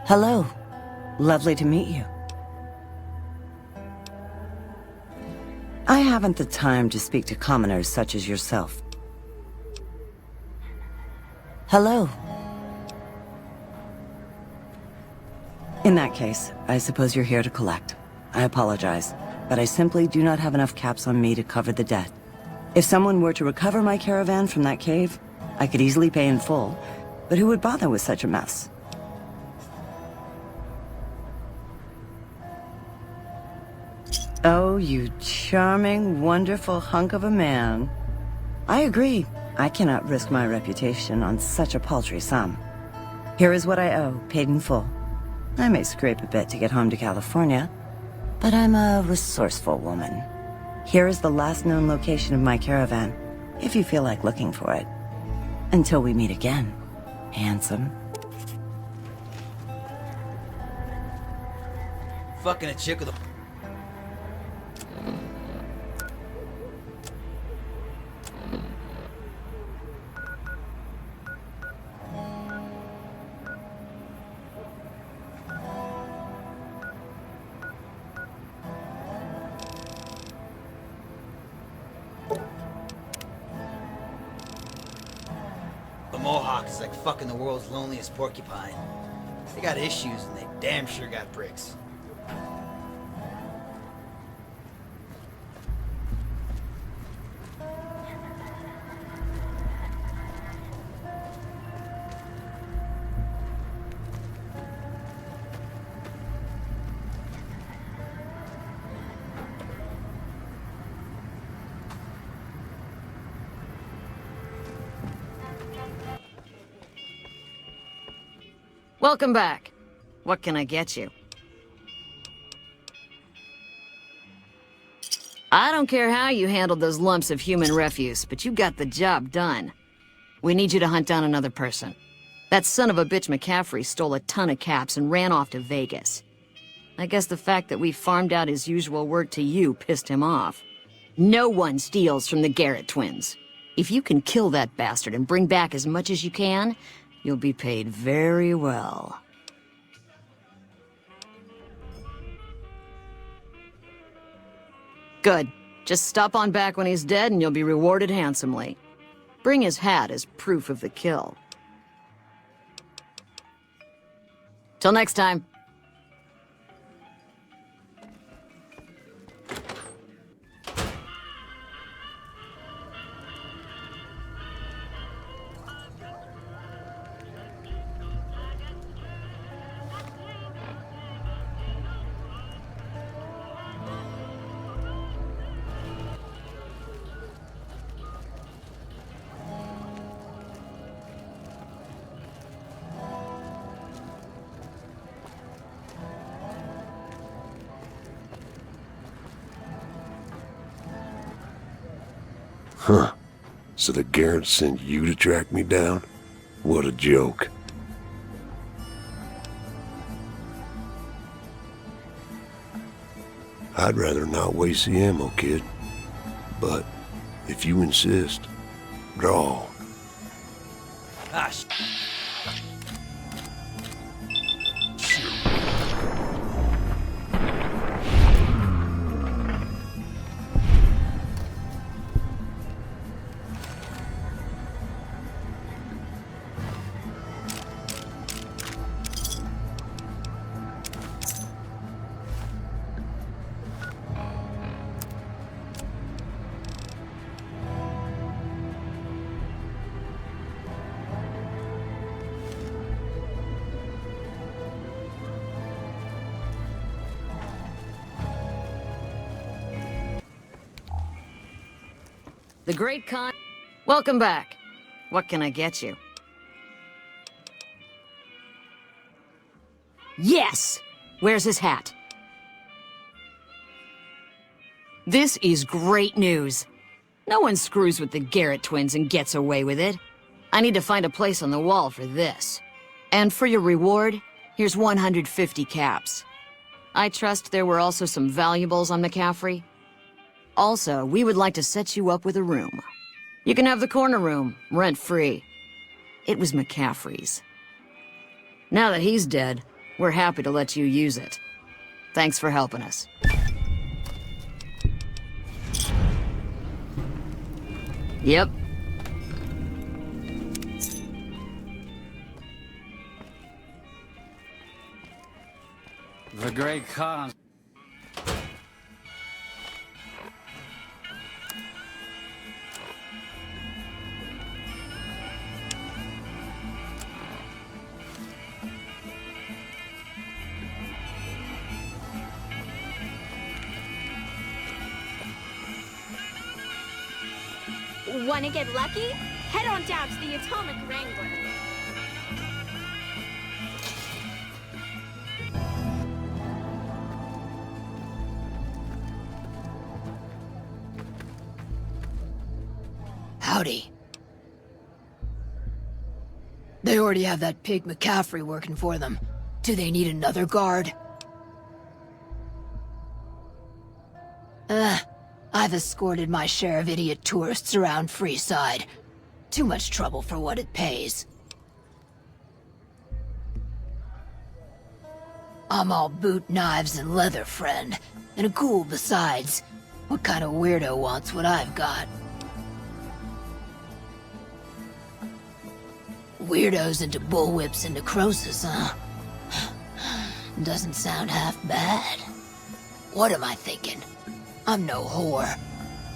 Hello. Lovely to meet you. I haven't the time to speak to commoners such as yourself. Hello. In that case, I suppose you're here to collect. I apologize, but I simply do not have enough caps on me to cover the debt. If someone were to recover my caravan from that cave, I could easily pay in full, but who would bother with such a mess? Oh, you charming, wonderful hunk of a man. I agree. I cannot risk my reputation on such a paltry sum. Here is what I owe, paid in full. I may scrape a bit to get home to California, but I'm a resourceful woman. Here is the last known location of my caravan, if you feel like looking for it. Until we meet again, handsome. Fucking a chick with a... The Mohawk is like fucking the world's loneliest porcupine. They got issues and they damn sure got bricks. Welcome back. What can I get you? I don't care how you handled those lumps of human refuse, but you got the job done. We need you to hunt down another person. That son of a bitch McCaffery stole a ton of caps and ran off to Vegas. I guess the fact that we farmed out his usual work to you pissed him off. No one steals from the Garret twins. If you can kill that bastard and bring back as much as you can, you'll be paid very well. Good. Just stop on back when he's dead and you'll be rewarded handsomely. Bring his hat as proof of the kill. Till next time. Huh. So the Garrets sent you to track me down? What a joke. I'd rather not waste the ammo, kid. But if you insist, draw. Ah, sh... The great con... Welcome back. What can I get you? Yes! Where's his hat? This is great news. No one screws with the Garret twins and gets away with it. I need to find a place on the wall for this. And for your reward, here's 150 caps. I trust there were also some valuables on McCaffery. Also, we would like to set you up with a room. You can have the corner room, rent-free. It was McCaffery's. Now that he's dead, we're happy to let you use it. Thanks for helping us. Yep. The Great Khan. Wanna get lucky? Head on down to the Atomic Wrangler. Howdy. They already have that pig McCaffery working for them. Do they need another guard? I've escorted my share of idiot tourists around Freeside. Too much trouble for what it pays. I'm all boot, knives, and leather, friend. And a ghoul besides. What kind of weirdo wants what I've got? Weirdos into bullwhips and necrosis, huh? Doesn't sound half bad. What am I thinking? I'm no whore.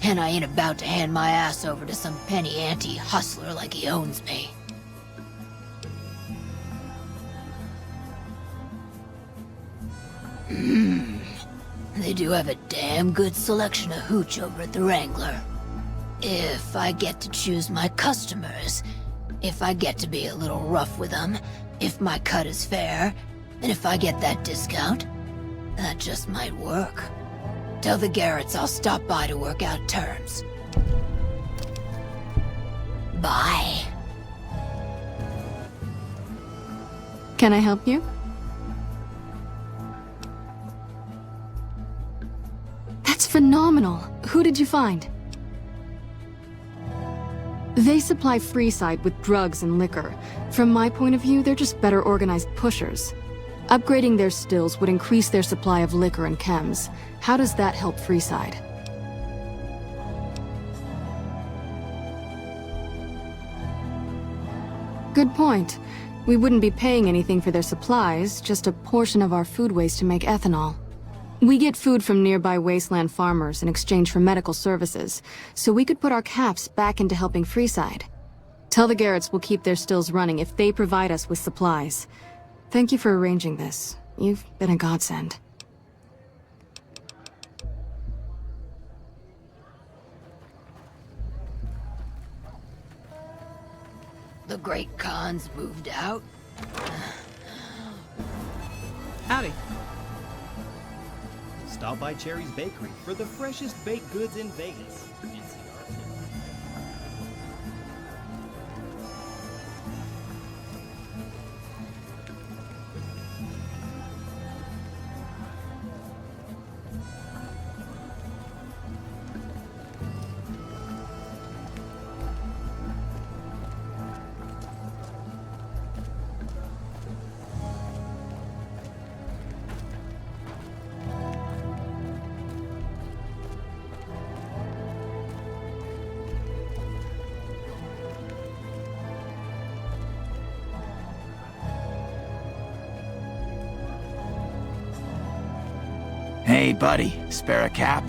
And I ain't about to hand my ass over to some penny ante hustler like he owns me. They do have a damn good selection of hooch over at the Wrangler. If I get to choose my customers, if I get to be a little rough with them, if my cut is fair, and if I get that discount, that just might work. Tell the Garrets I'll stop by to work out terms. Bye. Can I help you? That's phenomenal. Who did you find? They supply Freeside with drugs and liquor. From my point of view, they're just better organized pushers. Upgrading their stills would increase their supply of liquor and chems. How does that help Freeside? Good point. We wouldn't be paying anything for their supplies, just a portion of our food waste to make ethanol. We get food from nearby wasteland farmers in exchange for medical services, so we could put our caps back into helping Freeside. Tell the Garrets we'll keep their stills running if they provide us with supplies. Thank you for arranging this. You've been a godsend. The Great Khan's moved out? Howdy. Stop by Cherry's Bakery for the freshest baked goods in Vegas. Hey, buddy, spare a cap?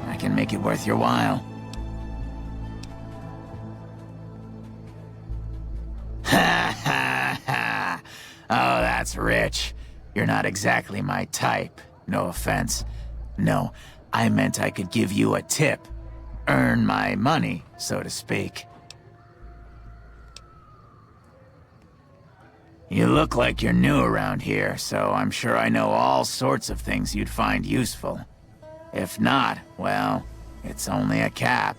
I can make it worth your while. Ha ha ha! Oh, that's rich. You're not exactly my type. No offense. No, I meant I could give you a tip. Earn my money, so to speak. You look like you're new around here, so I'm sure I know all sorts of things you'd find useful. If not, well, it's only a cap.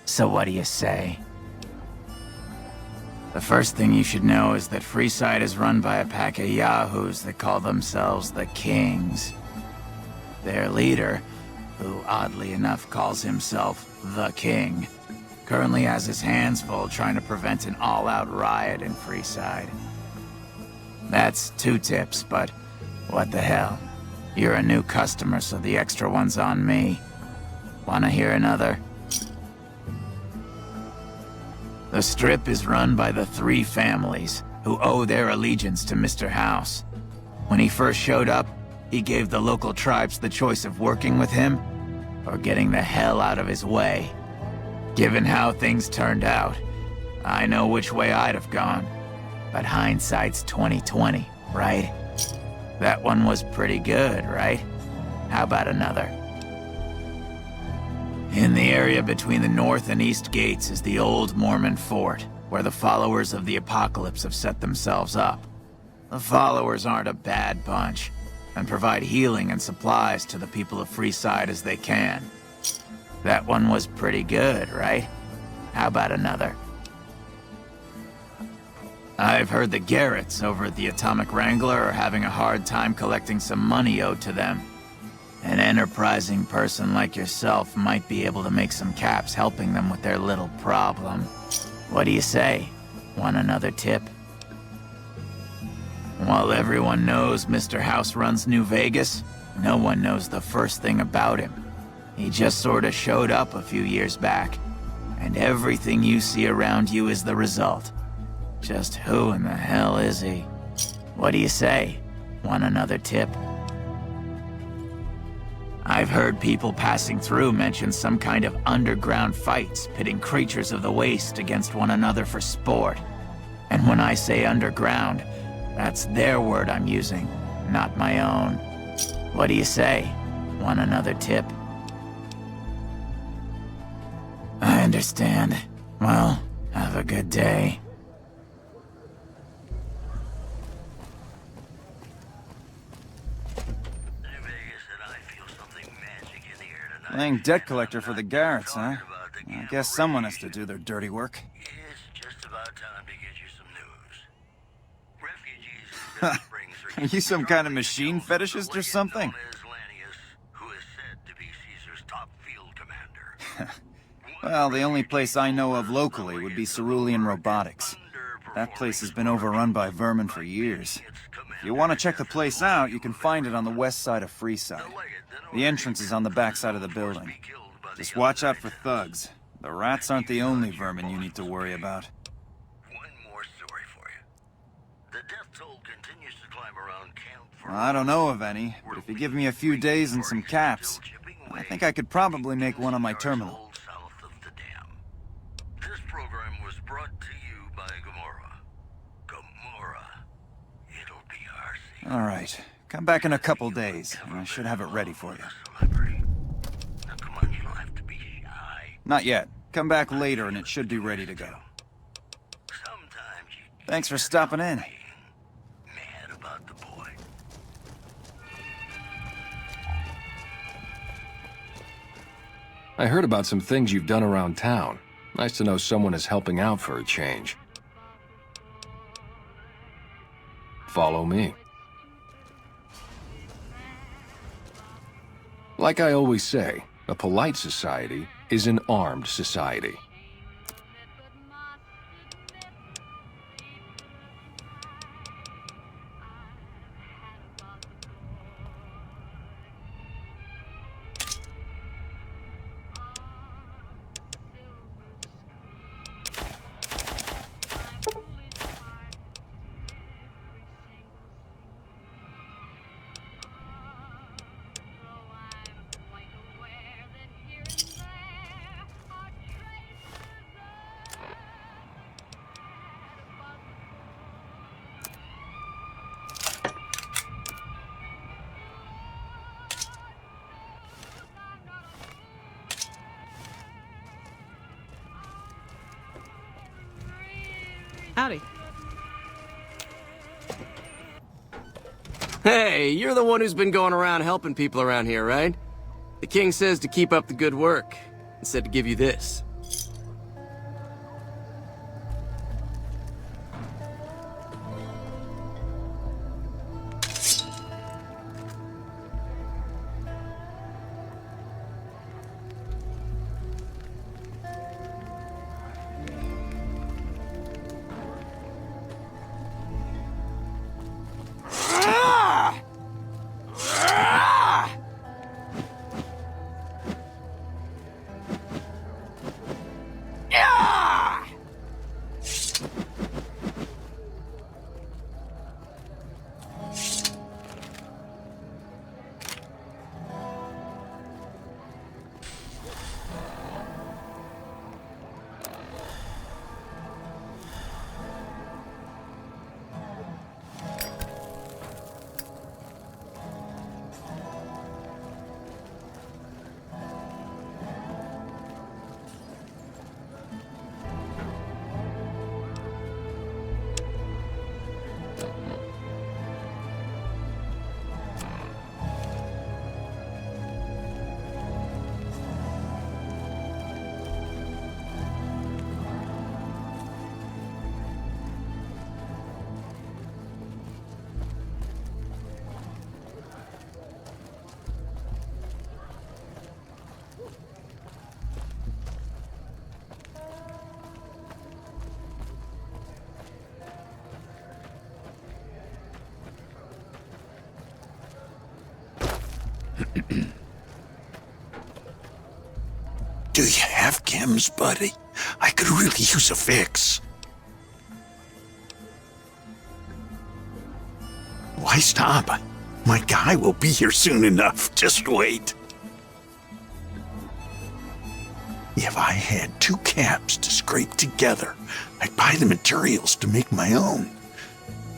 So what do you say? The first thing you should know is that Freeside is run by a pack of yahoos that call themselves the Kings. Their leader, who oddly enough calls himself the King, currently has his hands full trying to prevent an all-out riot in Freeside. That's 2 tips, but what the hell? You're a new customer, so the extra one's on me. Wanna hear another? The Strip is run by the 3 families, who owe their allegiance to Mr. House. When he first showed up, he gave the local tribes the choice of working with him, or getting the hell out of his way. Given how things turned out, I know which way I'd have gone. But hindsight's 20/20, right? That one was pretty good, right? How about another? In the area between the north and east gates is the old Mormon fort, where the followers of the apocalypse have set themselves up. The followers aren't a bad bunch, and provide healing and supplies to the people of Freeside as they can. That one was pretty good, right? How about another? I've heard the Garrets over at the Atomic Wrangler are having a hard time collecting some money owed to them. An enterprising person like yourself might be able to make some caps helping them with their little problem. What do you say? Want another tip? While everyone knows Mr. House runs New Vegas, no one knows the first thing about him. He just sorta showed up a few years back, and everything you see around you is the result. Just who in the hell is he? What do you say? Want another tip? I've heard people passing through mention some kind of underground fights pitting creatures of the waste against one another for sport. And when I say underground, that's their word I'm using, not my own. What do you say? Want another tip? I understand. Well, have a good day. Playing debt collector for the Garrets, huh? I guess someone has to do their dirty work. Are you some kind of machine fetishist or something? Well, the only place I know of locally would be Cerulean Robotics. That place has been overrun by vermin for years. If you want to check the place out, you can find it on the west side of Freeside. The entrance is on the back side of the building. Just watch out for thugs. The rats aren't the only vermin you need to worry about. Well, I don't know of any, but if you give me a few days and some caps, I think I could probably make one on my terminal. This program was brought to you by Gomorrah. It'll be our All right. Come back in a couple days, and I should have it ready for you. Not yet. Come back later, and it should be ready to go. Thanks for stopping in. I heard about some things you've done around town. Nice to know someone is helping out for a change. Follow me. Like I always say, a polite society is an armed society. Howdy. Hey, you're the one who's been going around helping people around here, right? The king says to keep up the good work, and said to give you this. Do you have chems, buddy? I could really use a fix. Why stop? My guy will be here soon enough. Just wait. If I had 2 caps to scrape together, I'd buy the materials to make my own.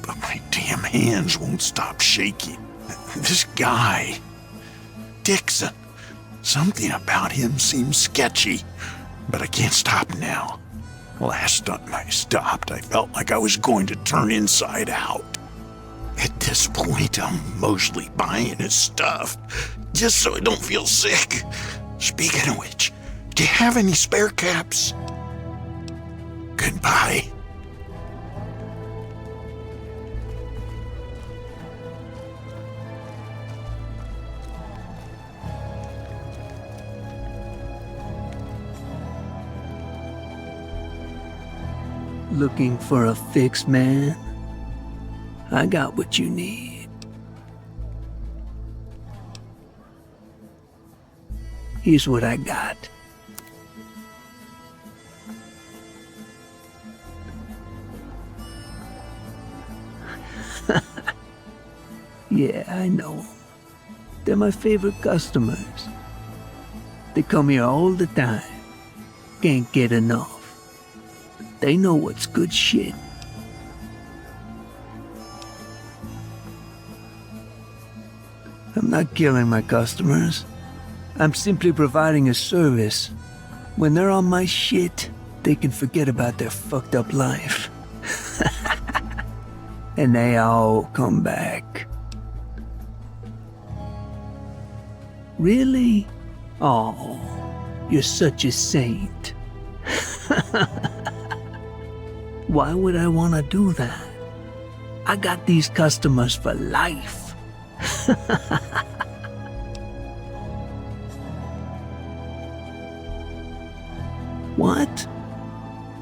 But my damn hands won't stop shaking. This guy, Dixon, something about him seems sketchy, but I can't stop now. Last time I stopped, I felt like I was going to turn inside out. At this point, I'm mostly buying his stuff, just so I don't feel sick. Speaking of which, do you have any spare caps? Goodbye. Looking for a fix, man? I got what you need. Here's what I got. Yeah, I know 'em. They're my favorite customers. They come here all the time. Can't get enough. They know what's good shit. I'm not killing my customers. I'm simply providing a service. When they're on my shit, they can forget about their fucked up life. And they all come back. Really? Oh, you're such a saint. Why would I want to do that? I got these customers for life. What?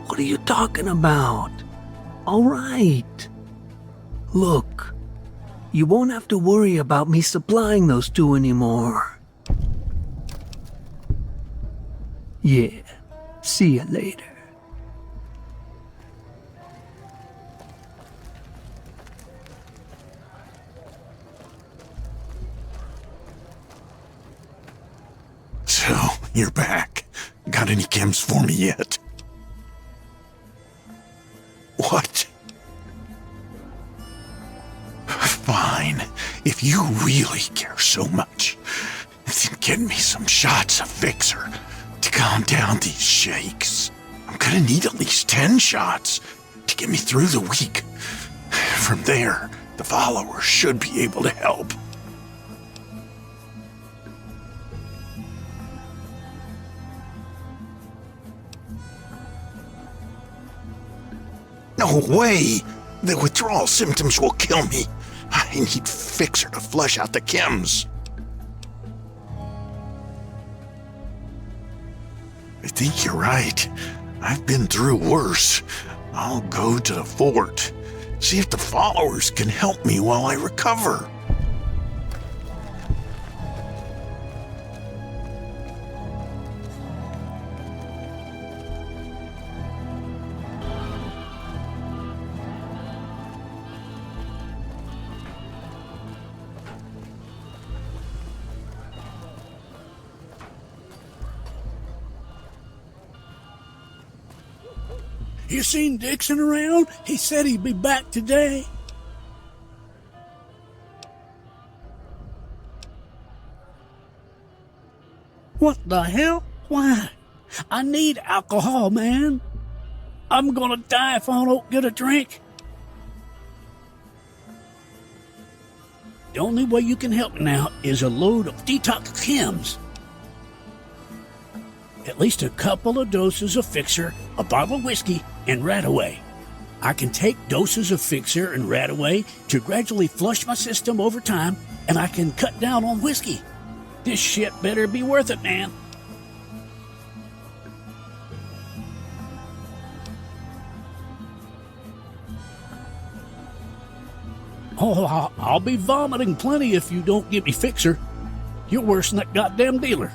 What are you talking about? All right. Look, you won't have to worry about me supplying those 2 anymore. Yeah, see you later. So, you're back. Got any chems for me yet? What? Fine. If you really care so much, then get me some shots of Fixer to calm down these shakes. I'm gonna need at least 10 shots to get me through the week. From there, the followers should be able to help. No way! The withdrawal symptoms will kill me. I need Fixer to flush out the chems. I think you're right. I've been through worse. I'll go to the fort. See if the followers can help me while I recover. You seen Dixon around? He said he'd be back today. What the hell? Why? I need alcohol, man. I'm gonna die if I don't get a drink. The only way you can help me now is a load of detox chems. At least a couple of doses of Fixer, a bottle of whiskey, and Radaway. I can take doses of Fixer and Radaway to gradually flush my system over time, and I can cut down on whiskey. This shit better be worth it, man. Oh, I'll be vomiting plenty if you don't give me Fixer. You're worse than that goddamn dealer.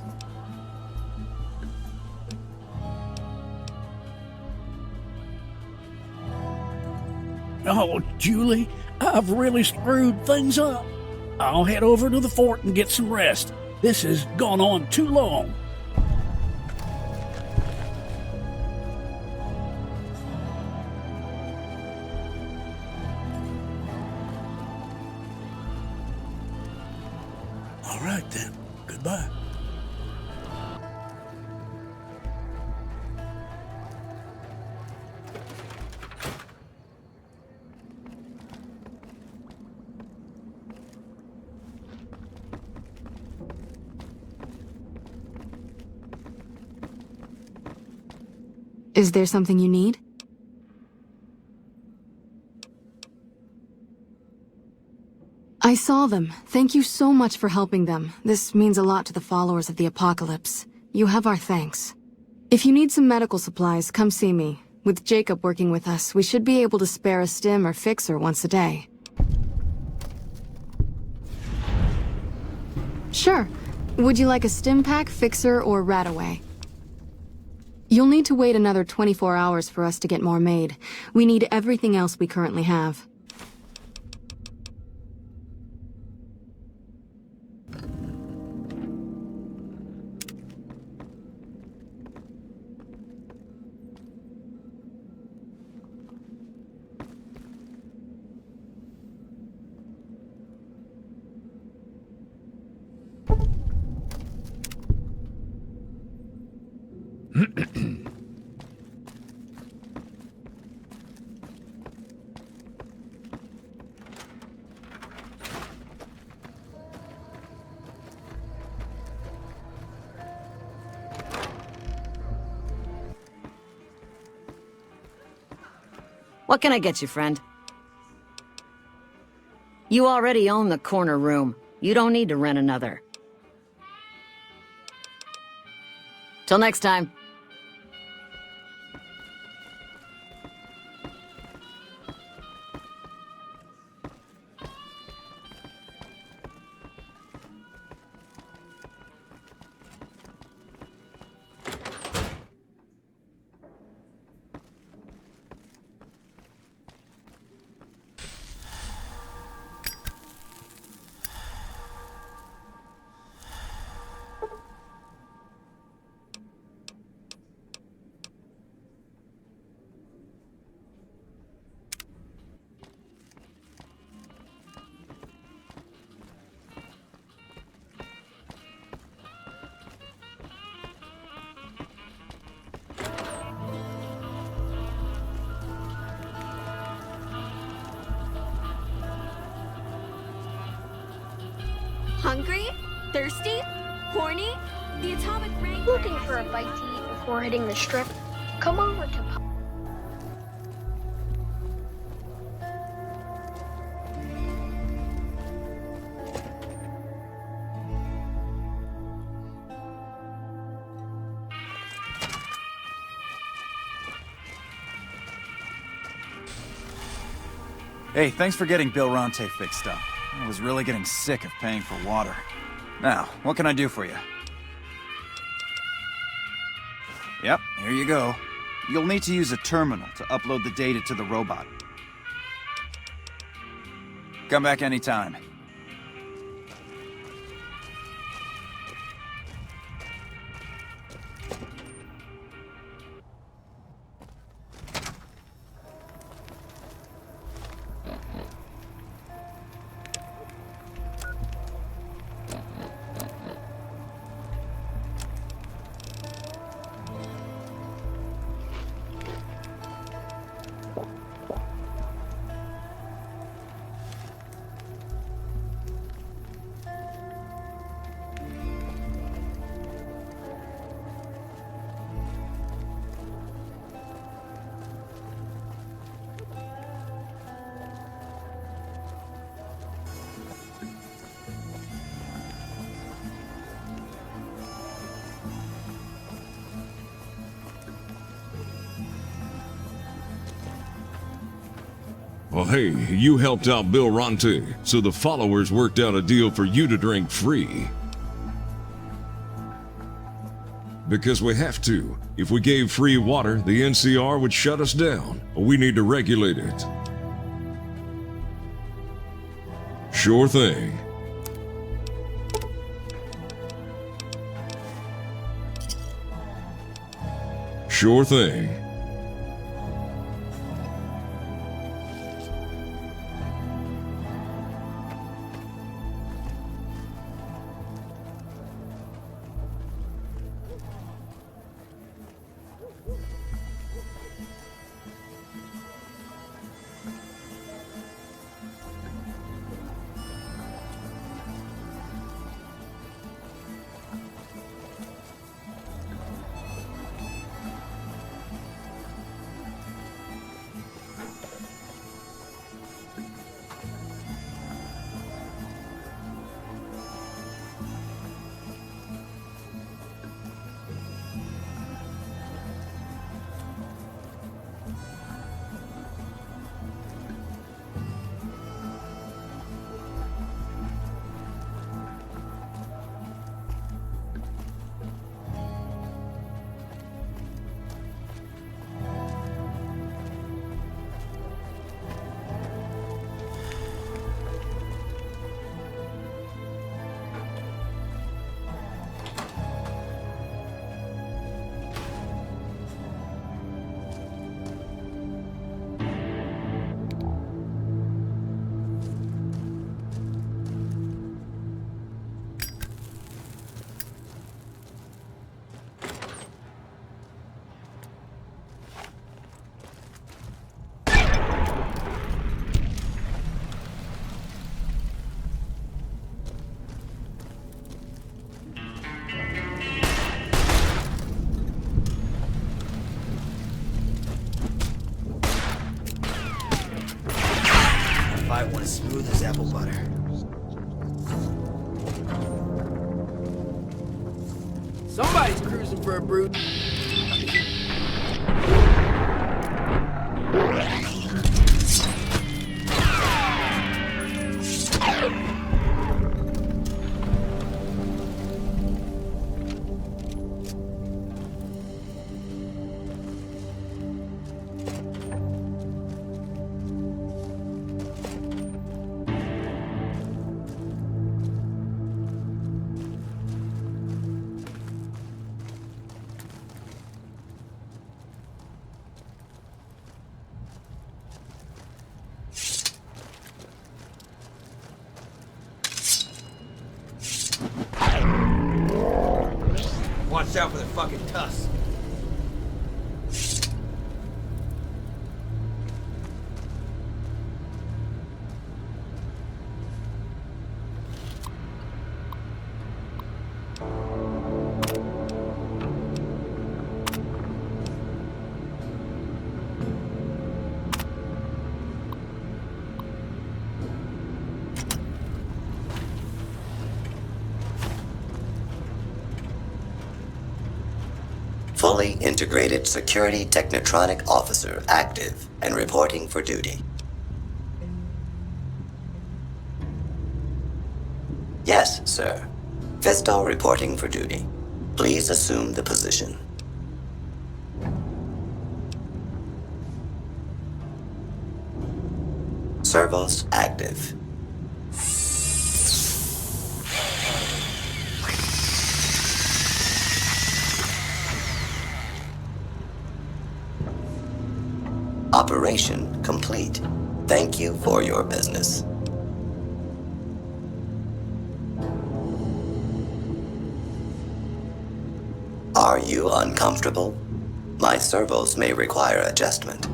Oh, Julie, I've really screwed things up. I'll head over to the fort and get some rest. This has gone on too long. All right, then. Goodbye. Is there something you need? I saw them. Thank you so much for helping them. This means a lot to the followers of the apocalypse. You have our thanks. If you need some medical supplies, come see me. With Jacob working with us, we should be able to spare a stim or fixer once a day. Sure. Would you like a stim pack, fixer, or Radaway? You'll need to wait another 24 hours for us to get more made. We need everything else we currently have. What can I get you, friend? You already own the corner room. You don't need to rent another. Till next time. Hungry? Thirsty? Horny? The Atomic Wrangler. Looking for a bite to eat before hitting the strip? Come over to Hey, thanks for getting Bill Ronte fixed up. I was really getting sick of paying for water. Now, what can I do for you? Yep, here you go. You'll need to use a terminal to upload the data to the robot. Come back anytime. Well, hey, you helped out Bill Ronte, so the followers worked out a deal for you to drink free. Because we have to. If we gave free water, the NCR would shut us down. We need to regulate it. Sure thing. Sure thing. I want as smooth as apple butter. Somebody's cruising for a brute. Watch out for the fucking tusks. Fully integrated security technotronic officer active and reporting for duty. Yes, sir. F.I.S.T.O reporting for duty. Please assume the position. Servos active. Operation complete. Thank you for your business. Are you uncomfortable? My servos may require adjustment.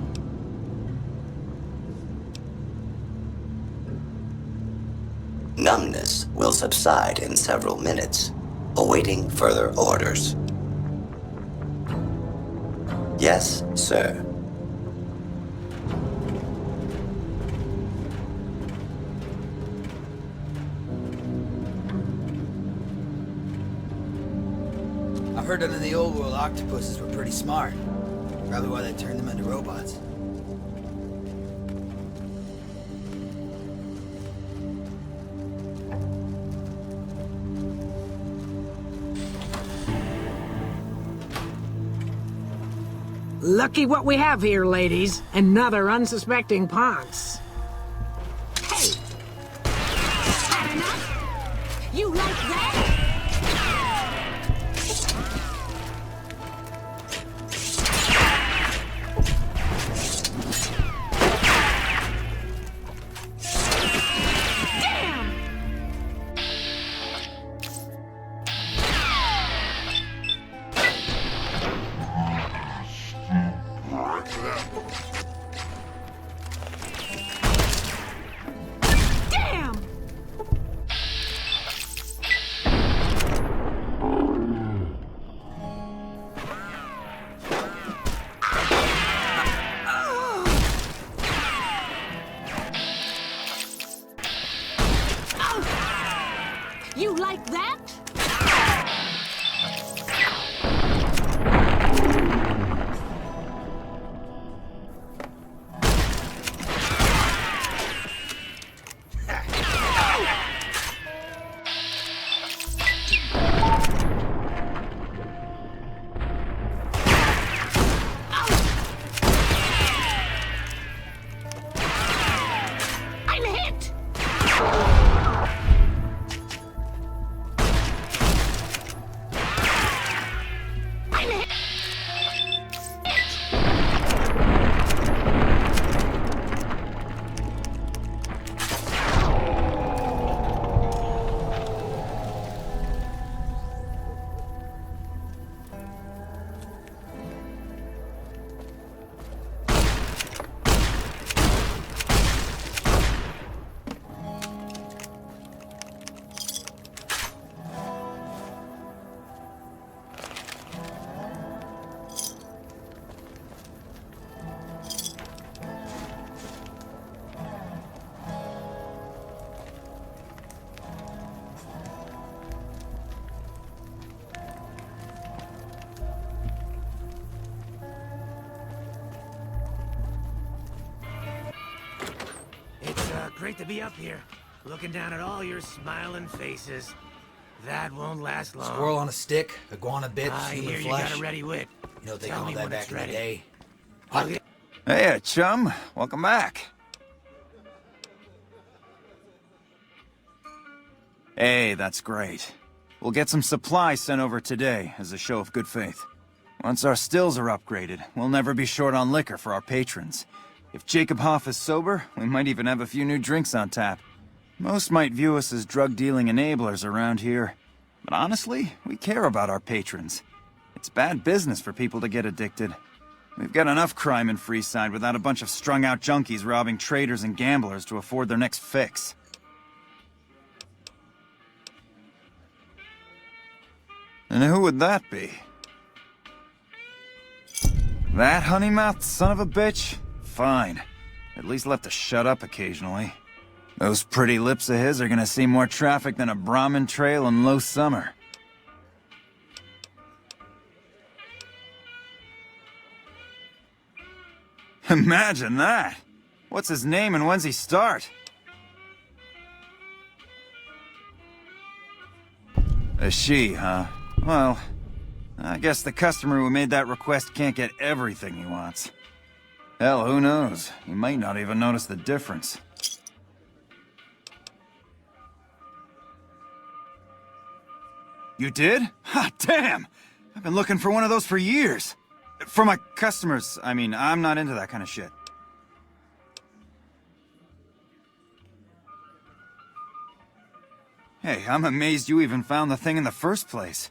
Numbness will subside in several minutes, awaiting further orders. Yes, sir. I've heard that in the old world octopuses were pretty smart. Probably why they turned them into robots. Lucky what we have here, ladies. Another unsuspecting ponce. Hey! Had enough? You like that? You like that? Great to be up here, looking down at all your smiling faces. That won't last long. Squirrel on a stick, iguana bits, human hear flesh. you got a ready wit. You know what they Tell called me that when back it's in the ready. day? Hey, chum. Welcome back. Hey, that's great. We'll get some supplies sent over today as a show of good faith. Once our stills are upgraded, we'll never be short on liquor for our patrons. If Jacob Hoff is sober, we might even have a few new drinks on tap. Most might view us as drug-dealing enablers around here. But honestly, we care about our patrons. It's bad business for people to get addicted. We've got enough crime in Freeside without a bunch of strung-out junkies robbing traders and gamblers to afford their next fix. And who would that be? That honey-mouthed son of a bitch? Fine. At least left to shut up occasionally. Those pretty lips of his are gonna see more traffic than a Brahmin trail in low summer. Imagine that! What's his name and when's he start? A she, huh? Well, I guess the customer who made that request can't get everything he wants. Hell, who knows? He might not even notice the difference. You did? Ha, damn! I've been looking for one of those for years. For my customers, I mean, I'm not into that kind of shit. Hey, I'm amazed you even found the thing in the first place.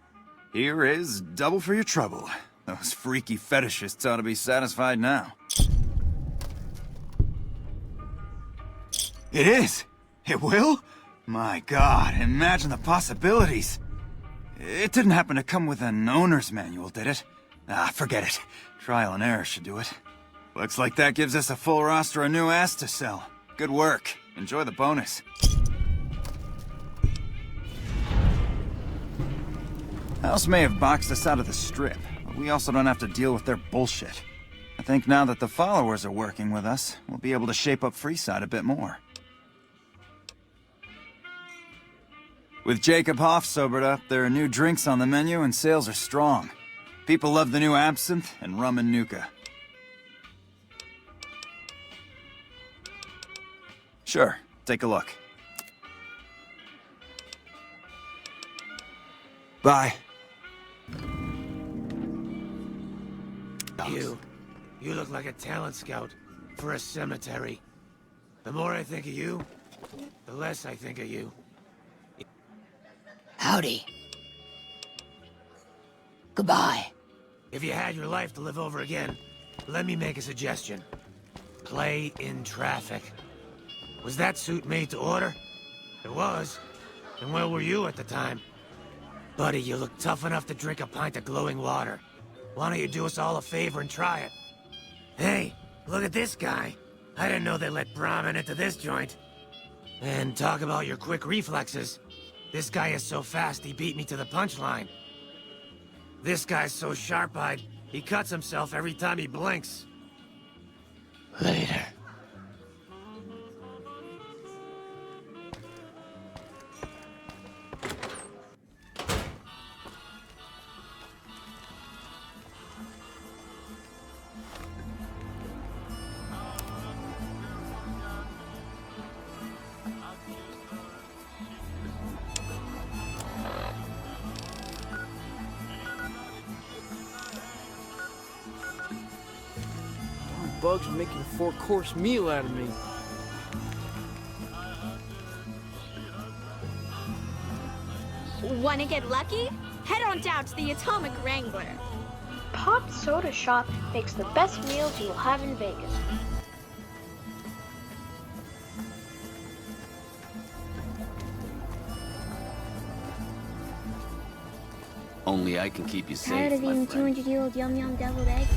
Here is double for your trouble. Those freaky fetishists ought to be satisfied now. It is! It will? My God, imagine the possibilities. It didn't happen to come with an owner's manual, did it? Ah, forget it. Trial and error should do it. Looks like that gives us a full roster of new ass to sell. Good work. Enjoy the bonus. House may have boxed us out of the strip, but we also don't have to deal with their bullshit. I think now that the followers are working with us, we'll be able to shape up Freeside a bit more. With Jacob Hoff sobered up, there are new drinks on the menu and sales are strong. People love the new absinthe and rum and nuka. Sure, take a look. Bye. You look like a talent scout for a cemetery. The more I think of you, the less I think of you. Howdy. Goodbye. If you had your life to live over again, let me make a suggestion. Play in traffic. Was that suit made to order? It was. And where were you at the time? Buddy, you look tough enough to drink a pint of glowing water. Why don't you do us all a favor and try it? Hey, look at this guy. I didn't know they let Brahmin into this joint. And talk about your quick reflexes. This guy is so fast he beat me to the punchline. This guy's so sharp-eyed, he cuts himself every time he blinks. Later. Bugs are making a 4-course meal out of me. Wanna get lucky? Head on down to the Atomic Wrangler. Pop Soda Shop makes the best meals you'll have in Vegas. Only I can keep you safe, Tired of my eating friend. 200-year-old yum-yum deviled eggs?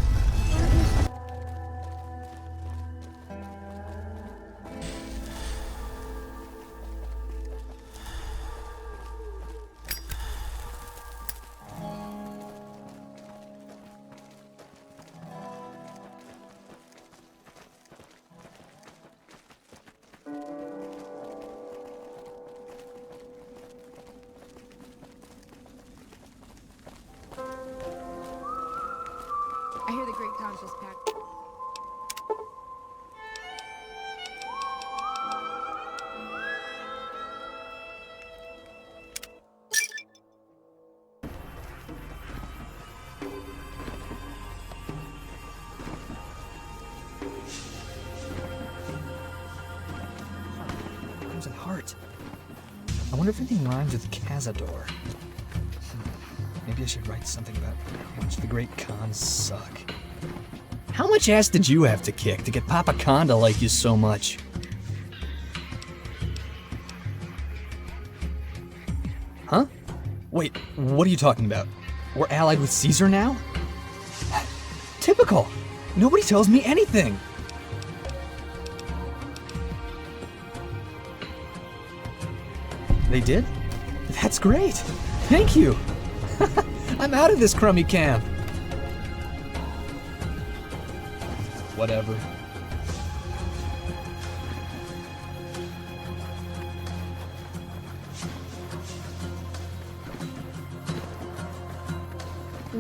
I hear the Great Khan's just packed. Crimson Heart. I wonder if anything rhymes with Cazador. Maybe I should write something about how much the Great Khans suck. How much ass did you have to kick to get Papa Khan to like you so much? Huh? Wait, what are you talking about? We're allied with Caesar now? Typical! Nobody tells me anything! They did? That's great! Thank you! I'm out of this crummy camp! Whatever.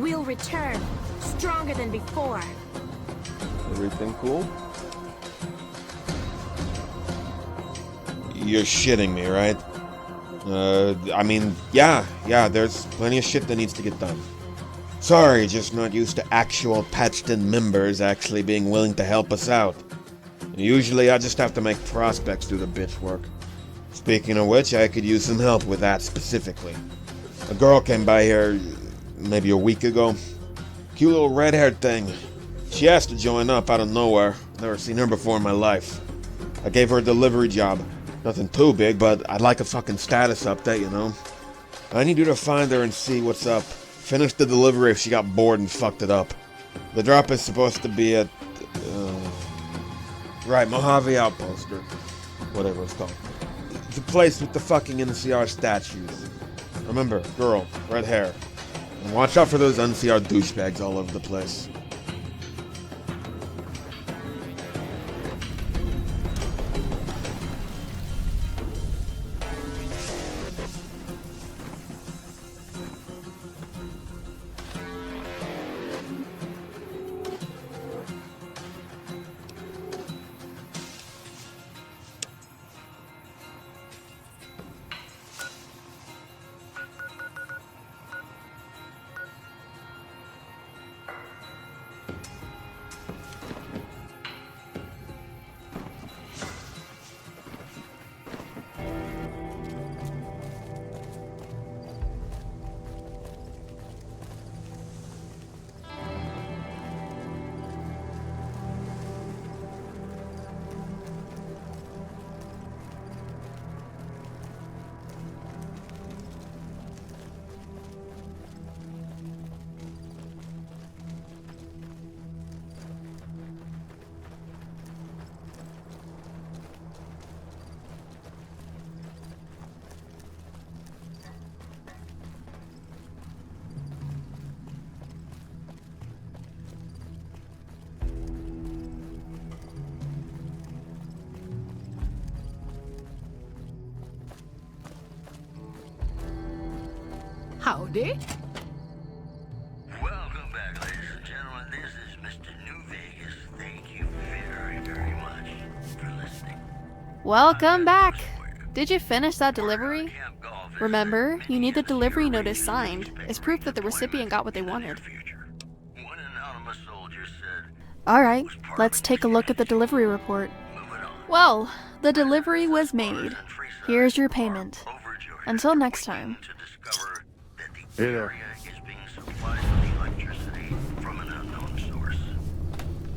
We'll return, stronger than before. Everything cool? You're shitting me, right? I mean, yeah, there's plenty of shit that needs to get done. Sorry, just not used to actual patched-in members actually being willing to help us out. Usually I just have to make prospects do the bitch work. Speaking of which, I could use some help with that specifically. A girl came by here maybe a week ago. Cute little red-haired thing. She asked to join up out of nowhere. Never seen her before in my life. I gave her a delivery job. Nothing too big, but I'd like a fucking status update, you know? I need you to find her and see what's up. Finish the delivery if she got bored and fucked it up. The drop is supposed to be at... right, Mojave Outpost, or whatever it's called. The place with the fucking NCR statues. Remember, girl, red hair. And watch out for those NCR douchebags all over the place. Howdy. Welcome back, ladies and gentlemen. This is Mr. New Vegas. Thank you very, very much for listening. Welcome back. Did you finish that delivery? Remember, you need the delivery notice signed as proof that the recipient got what they wanted. Alright, let's take a look at the delivery report. Well, the delivery was made. Here's your payment. Until next time. Hey there. Is being supplied with electricity from an unknown source.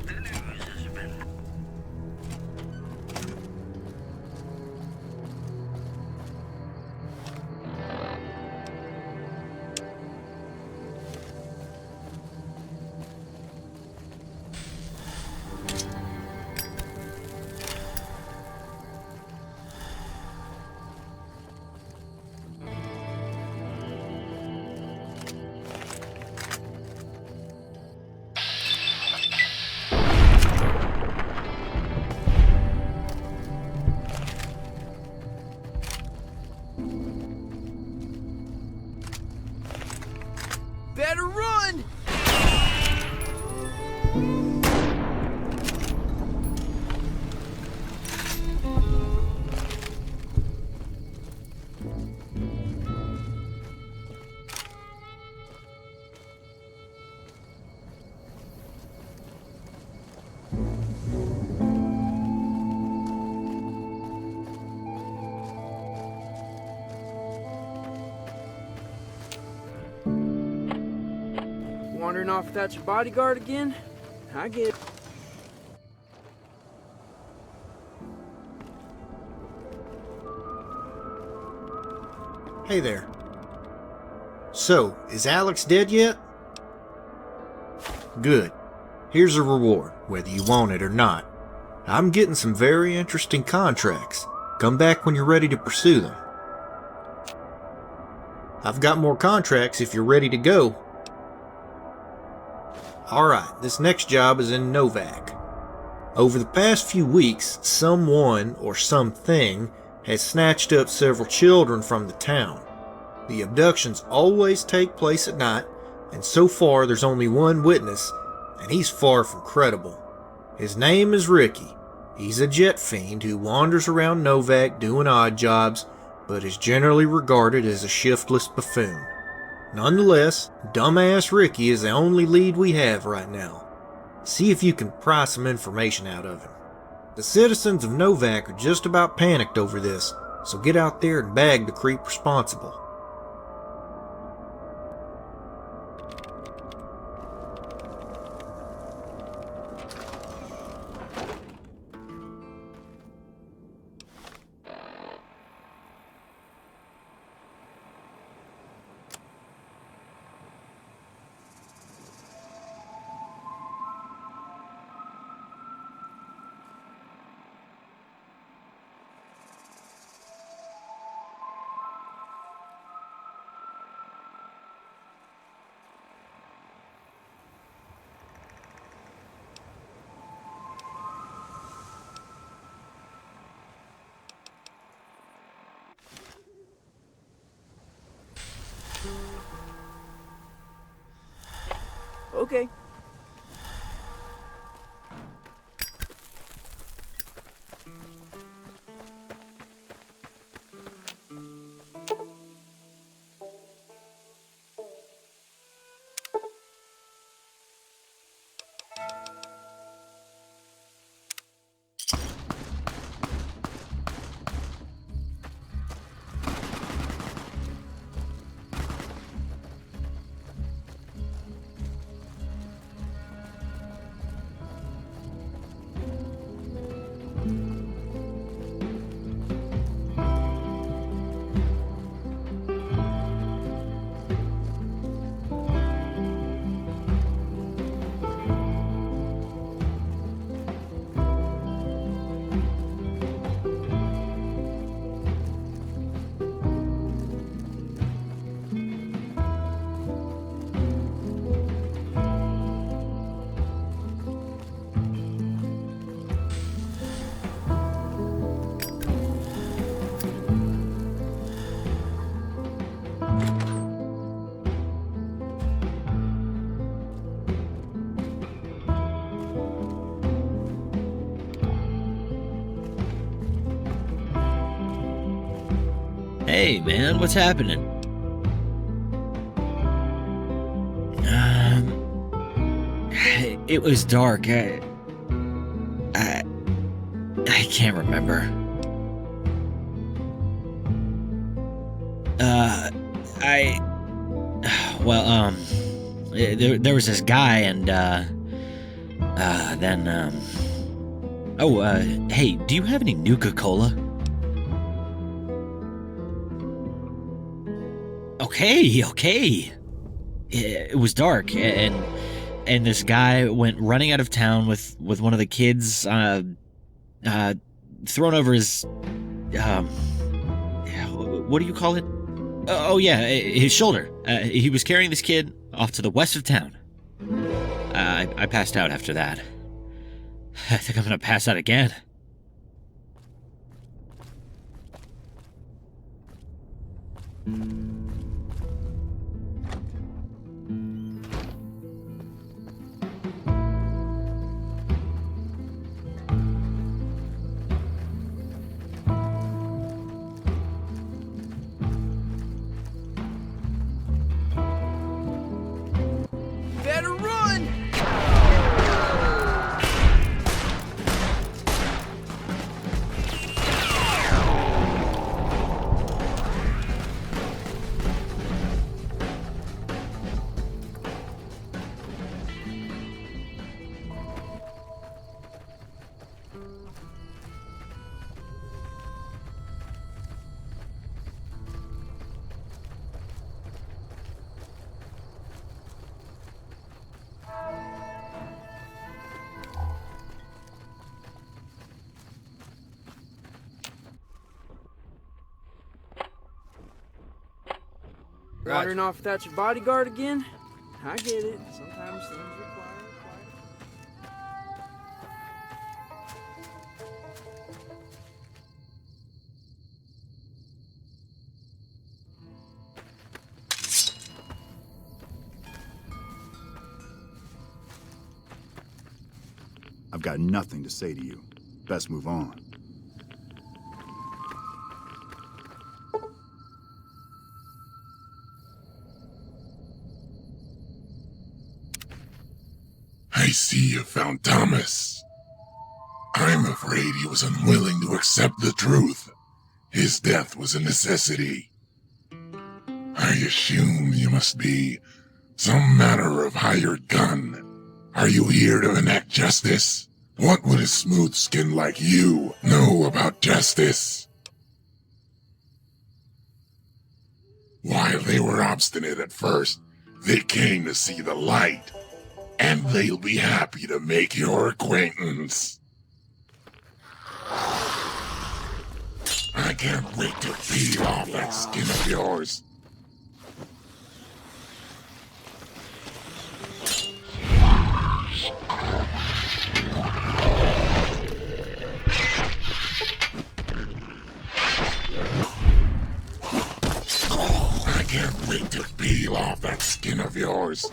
The news has been... Better run! Wandering off without your bodyguard again? I get it. Hey there. So, is Alex dead yet? Good. Here's a reward, whether you want it or not. I'm getting some very interesting contracts. Come back when you're ready to pursue them. I've got more contracts if you're ready to go. Alright, this next job is in Novak. Over the past few weeks, someone or something has snatched up several children from the town. The abductions always take place at night, and so far there's only one witness, and he's far from credible. His name is Ricky. He's a jet fiend who wanders around Novac doing odd jobs, but is generally regarded as a shiftless buffoon. Nonetheless, dumbass Ricky is the only lead we have right now. See if you can pry some information out of him. The citizens of Novac are just about panicked over this, so get out there and bag the creep responsible. Okay. Hey, man, what's happening? It was dark. I can't remember. There was this guy, and hey, do you have any Nuka-Cola? Okay. It was dark, and this guy went running out of town with one of the kids, thrown over his, what do you call it? Oh yeah, his shoulder. He was carrying this kid off to the west of town. I passed out after that. I think I'm gonna pass out again. Better run! Wandering off without your bodyguard again? I get it. Sometimes things require I've got nothing to say to you. Best move on. I see you found Thomas. I'm afraid he was unwilling to accept the truth. His death was a necessity. I assume you must be some matter of hired gun. Are you here to enact justice? What would a smooth skin like you know about justice? While they were obstinate at first, they came to see the light. And they'll be happy to make your acquaintance. I can't wait to peel off that skin of yours. I can't wait to peel off that skin of yours.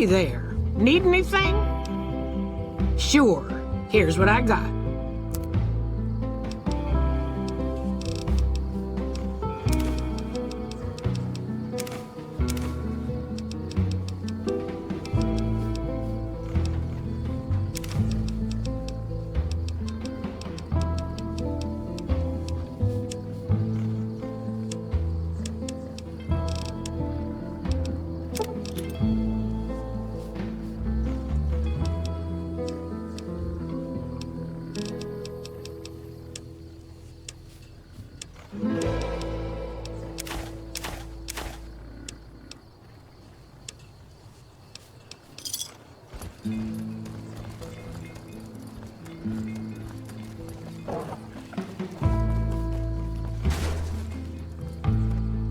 Hey there, need anything? Sure, here's what I got.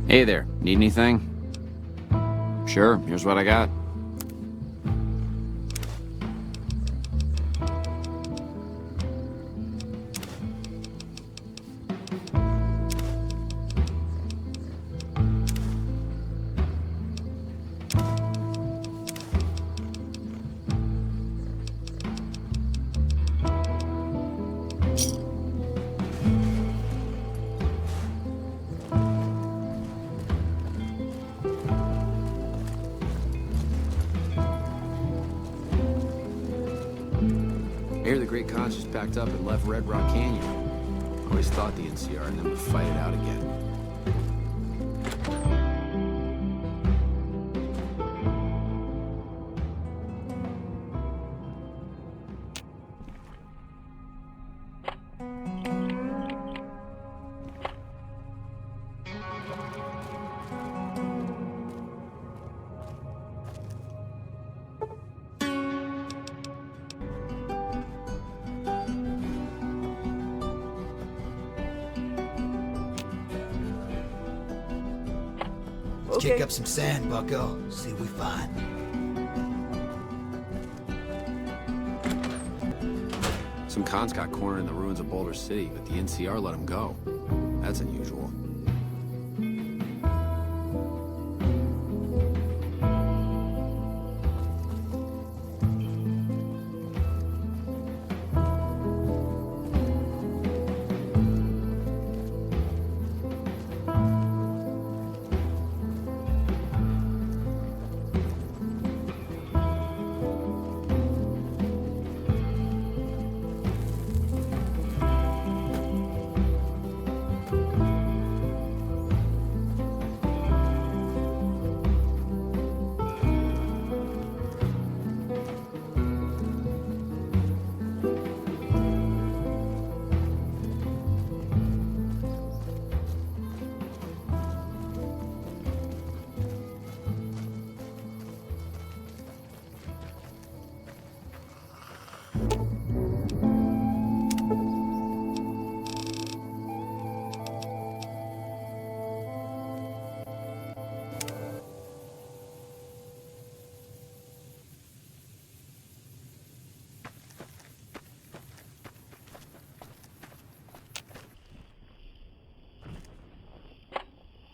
Hey there, need anything? Sure, here's what I got. Packed up and left Red Rock Canyon. Always thought the NCR and them would fight it out again. Let's kick up some sand, bucko. See what we find. Some cons got cornered in the ruins of Boulder City, but the NCR let them go. That's unusual.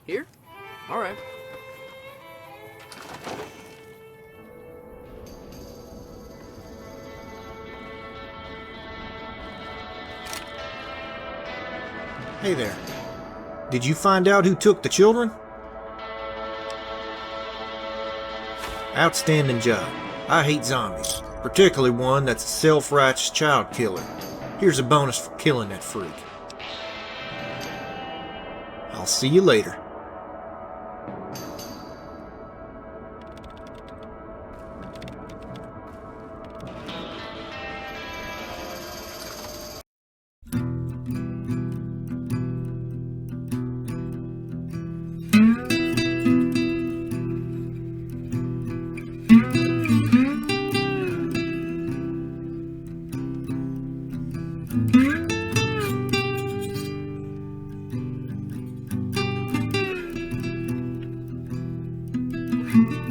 Here? All right. Hey there. Did you find out who took the children? Outstanding job. I hate zombies, particularly one that's a self-righteous child killer. Here's a bonus for killing that freak. I'll see you later. Mm-hmm.